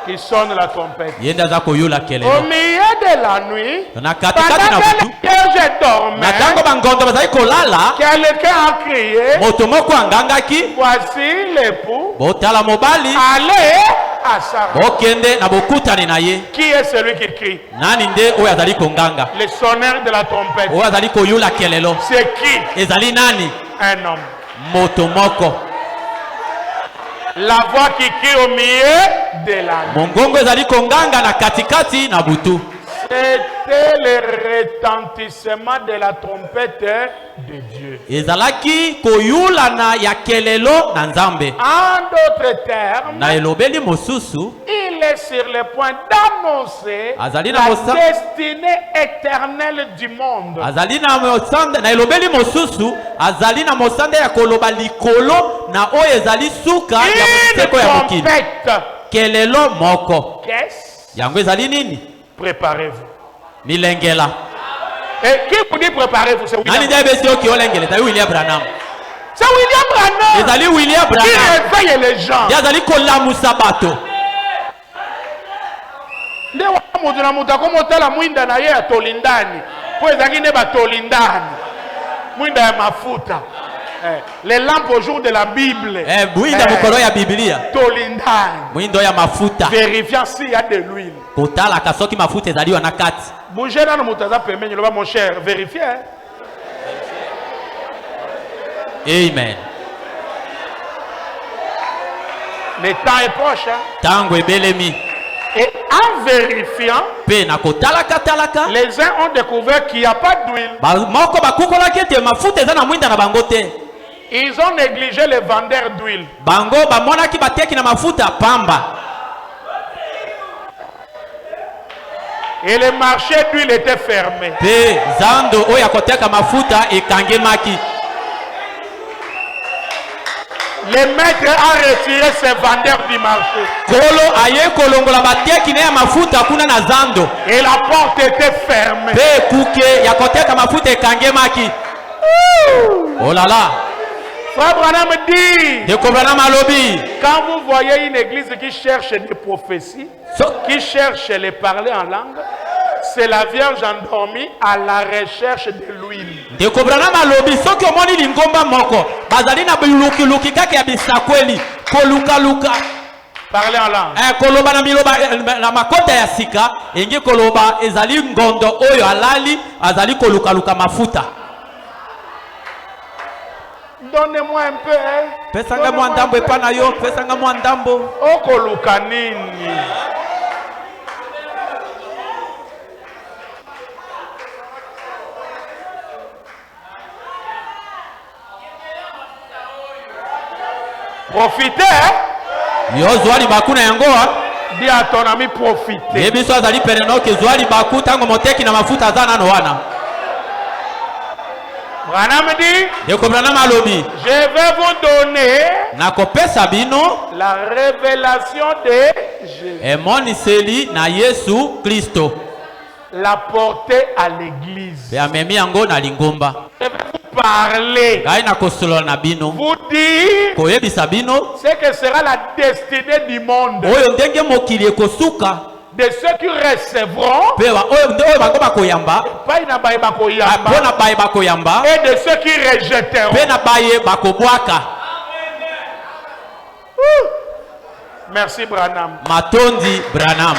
B: Qui sonne la trompette.
D: Yenda za koyola
B: Au
D: kelelo.
B: milieu de la nuit,
D: Na katikati na
B: pendant
D: butu.
B: que je dormais,
D: Na tango bangondo bazali kolala.
B: quelqu'un a crié,
D: Moto moko angangaki.
B: voici l'époux,
D: Botala mobali.
B: allez à sa.
D: Bokende na bokutani na ye.
B: Qui est celui qui crie?
D: Nani nde oyo azali konganga?
B: Le sonneur de la trompette.
D: Oyo azali koyola kelelo.
B: C'est qui?
D: Ezali nani?
B: Un homme.
D: Moto moko.
B: La voix qui crie au milieu de la nuit.
D: Mongongo ezali konganga na katikati na butu.
B: C'était le retentissement de la trompette de Dieu.
D: Ezalaki koyulana ya kelelo na nzambe.
B: En d'autres termes,
D: Na elobeli mosusu.
B: il est sur le point d'annoncer
D: Azali na
B: la
D: mosa-
B: destinée éternelle du monde.
D: Azali na mosanda na elobeli mosusu. Azali na mosanda ya koloba likolo na oyo ezali suka ya
B: Une
D: moseko ya mokili.
B: trompette.
D: Kelelo moko.
B: Qu'est-ce?
D: Yango ezali nini?
B: Préparez-vous.
D: Milengela.
B: Et qui vous dit préparez-vous? C'est William.
D: Nani ndia besi oki olengele tayi William Branham.
B: C'est William Branham
D: Ezali William
B: qui
D: Branham.
B: réveille les gens.
D: Ndia azali kolamusa bato.
B: Nde wa mutu na mutu akomotala mwinda na ye ya tolindani po ezalaki nde batolindani mwinda ya mafuta les lampes au jour de la Bible
D: Mwinda mokolo ya Biblia.
B: tolindani
D: Mwindo ya mafuta.
B: vérifiant s'il y a de l'huile.
D: Kotala kasoki mafuta ezaliwa na kati.
B: Bougez nano mutu aza pembeni loba mon cher vérifiez
D: Amen.
B: le temps est proche
D: Tango ebelemi.
B: et en vérifiant
D: Pe na kotalaka talaka.
B: les uns ont découvert qu'il n'y a pas d'huile.
D: Moko bakukolaki ete mafuta eza na mwinda na bango te.
B: Ils ont négligé les vendeurs d'huile.
D: Bango bamonaki bateki na mafuta pamba.
B: Et le marché d'huile était fermé.
D: Pe zando oyo ya koteka mafuta ekangemaki.
B: Le maître a retiré ses vendeurs du marché.
D: Kolo aye kolongola bateki na ya mafuta kuna na zando.
B: Et la porte était fermée.
D: Pe kuke ya koteka mafuta ekangemaki. Oh là là.
B: Frère Branham dit,
D: Dekobana malobi.
B: quand vous voyez une église qui cherche des prophéties, qui cherche les parler en langue, c'est la Vierge endormie à la recherche de l'huile.
D: Dekobana malobi soki omoni lingomba moko bazali na biluki kaka ya bisakweli koluka luka.
B: Parler en langue.
D: Koloba na miloba na makota ya sika engi koloba ezali ngondo oyo alali azali koluka luka mafuta.
B: Donnez-moi un peu. Hein.
D: Pesanga mwa ndambo epana yo, pesanga mwa ndambo.
B: Okoluka nini? Profitez. Hein?
D: Yo zwali bakuna yango ha.
B: Dis à ton ami profitez.
D: Yebiso azali pereno ke zwali baku tango moteki na mafuta azana no wana.
B: Branham dit,
D: Dekobana malobi.
B: je vais vous donner
D: Na kopesa bino
B: la révélation de Jésus.
D: emoniseli na Yesu Kristo.
B: La porter à l'église.
D: Be amemi yango na lingomba.
B: Je vais vous parler.
D: Kai na kosolo na bino.
B: Vous dire
D: Koyebisa bino
B: ce que sera la destinée du monde.
D: oyo ndenge mokili ekosuka.
B: De ceux qui recevront,
D: Pe oyo bango bakoyamba.
B: pas na baye bakoyamba,
D: Pona baye bakoyamba.
B: et de ceux qui rejetteront.
D: Pe na baye bakobwaka.
B: Merci Branham.
D: Matondi Branham.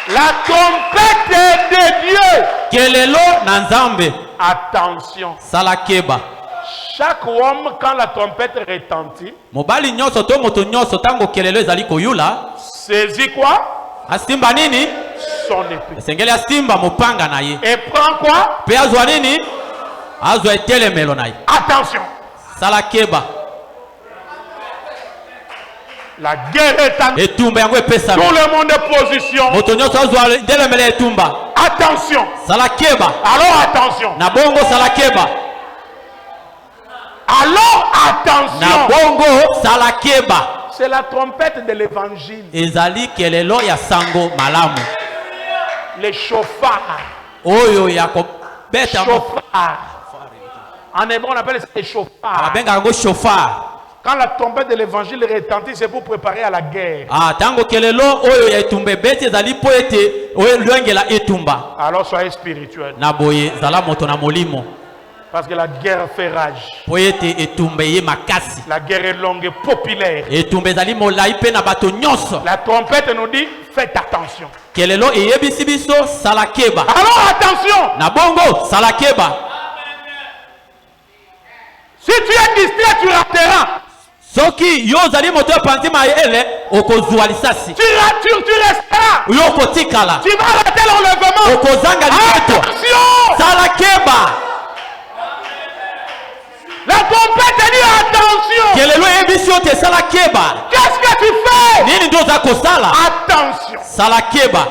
B: La trompette de Dieu.
D: Kelelo na nzambe.
B: Attention.
D: Salakeba.
B: Chaque homme, quand la trompette retentit,
D: Mobali nyonso to moto nyonso tango kelelo ezali koyula.
B: saisit quoi?
D: Asimba nini?
B: Son épée.
D: Esengeli asimba mopanga na ye.
B: Et prend quoi?
D: Pe azwa nini? Azwa etelemelo na ye.
B: Attention.
D: Salakeba.
B: La guerre est en
D: Etumba yango epesa.
B: tout le monde est position.
D: Moto nyonso azwa etelemelo etumba.
B: Attention.
D: Salakeba.
B: Alors attention.
D: Na bongo salakeba.
B: Alors
D: Na
B: attention.
D: bongo salakeba.
B: c'est la trompette de l'évangile.
D: ezali kelelo ya sango malamu.
B: Les chauffards.
D: Oyo ya kobeta
B: Chauffard. En hébreu, on appelle ça les chauffards.
D: abenga ngo chauffard.
B: Quand la trompette de l'évangile retentit, c'est pour préparer à la guerre.
D: Tango kelelo oyo ya etumba beti ezali po ete oyo lwengela etumba.
B: Alors soyez spirituel.
D: Na boye zala moto na molimo.
B: Parce que la guerre fait rage.
D: Po ete etumba ye makasi.
B: La guerre est longue et populaire.
D: Etumba ezali molai pe na bato nyonso.
B: La trompette nous dit, faites attention.
D: Kelelo eyebisi biso salakeba.
B: Alors attention.
D: Na bongo salakeba.
B: Si tu es distrait, tu rateras.
D: Soki yo zali moto panti maele okozwa lisasi.
B: Tu resteras.
D: Yo kotikala.
B: Tu vas rater l'enlèvement.
D: Okozanga lipeto.
B: Attention.
D: Salakeba.
B: La trompette dit attention.
D: Kelelo ebisio te salakeba.
B: Qu'est-ce que tu fais?
D: Nini ndo za kosala?
B: Attention.
D: Salakeba.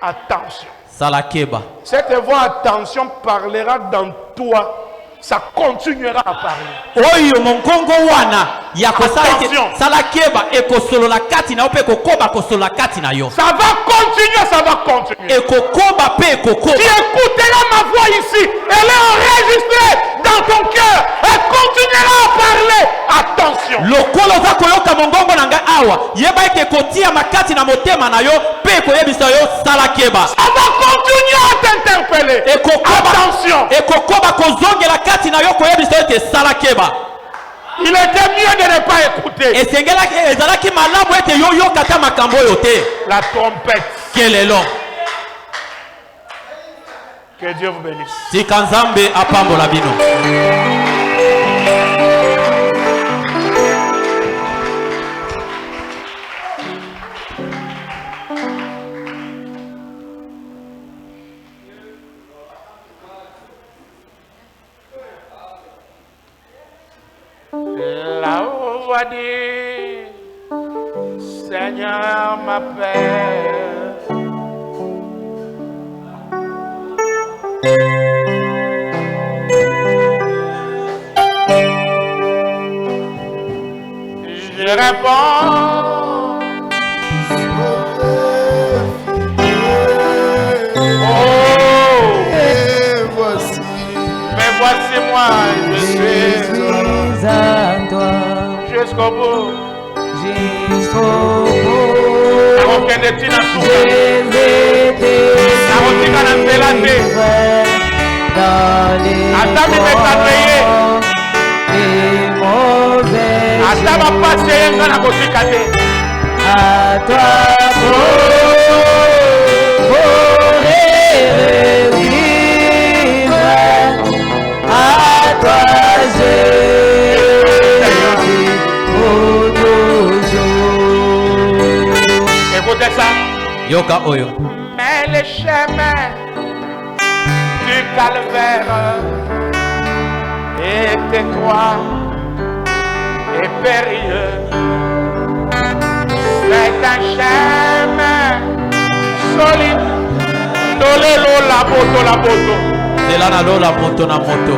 B: Attention.
D: Salakeba.
B: Cette voix attention parlera dans toi. Ça continuera à parler.
D: Oyo monkongo wana ya kosala ete salakeba ekosolola kati na ope kokoba kosolola kati na yo.
B: Ça va continuer, ça va continuer.
D: Ekokoba pe ekokoba.
B: Tu écouteras ma voix ici. Elle est enregistrée dans ton cœur. Elle continuera à parler. Attention.
D: Lokolo za koyoka mongongo na ngai awa yeba ete kotia makati na motema na yo pe koyebisa yo salakeba.
B: Ça va continuer à t'interpeller. Attention.
D: Ekokoba kozongela kati na yo koyebisa ete salakeba.
B: Il était mieux de ne pas écouter.
D: Ezalaki malamu ete yo yoka ta makambo yo te.
B: La trompette.
D: Kelelo.
B: Que Dieu vous bénisse.
D: Tika Nzambe apambola bino.
B: La voix dit, Seigneur m'appelle. Je réponds. Oh,
E: voici.
B: mais voici moi, je suis
C: à toi
B: jusqu'au bout.
C: jusqu'au bout.
B: Aucun de tina
C: Je
B: souka.
C: vais
B: Nakotika na nzela te.
C: dans les
B: Ata mimetandeye.
C: les mauvais
B: Ata bapasi yenga nakotika te.
C: à toi pour revivre, à toi Jésus pour toujours.
B: Écoutez ça.
D: Yoka oyo.
B: Mais le chemin du calvaire est étroit et périlleux. C'est un chemin solide. Dolelo la moto, la moto.
D: Zelana lola moto na moto.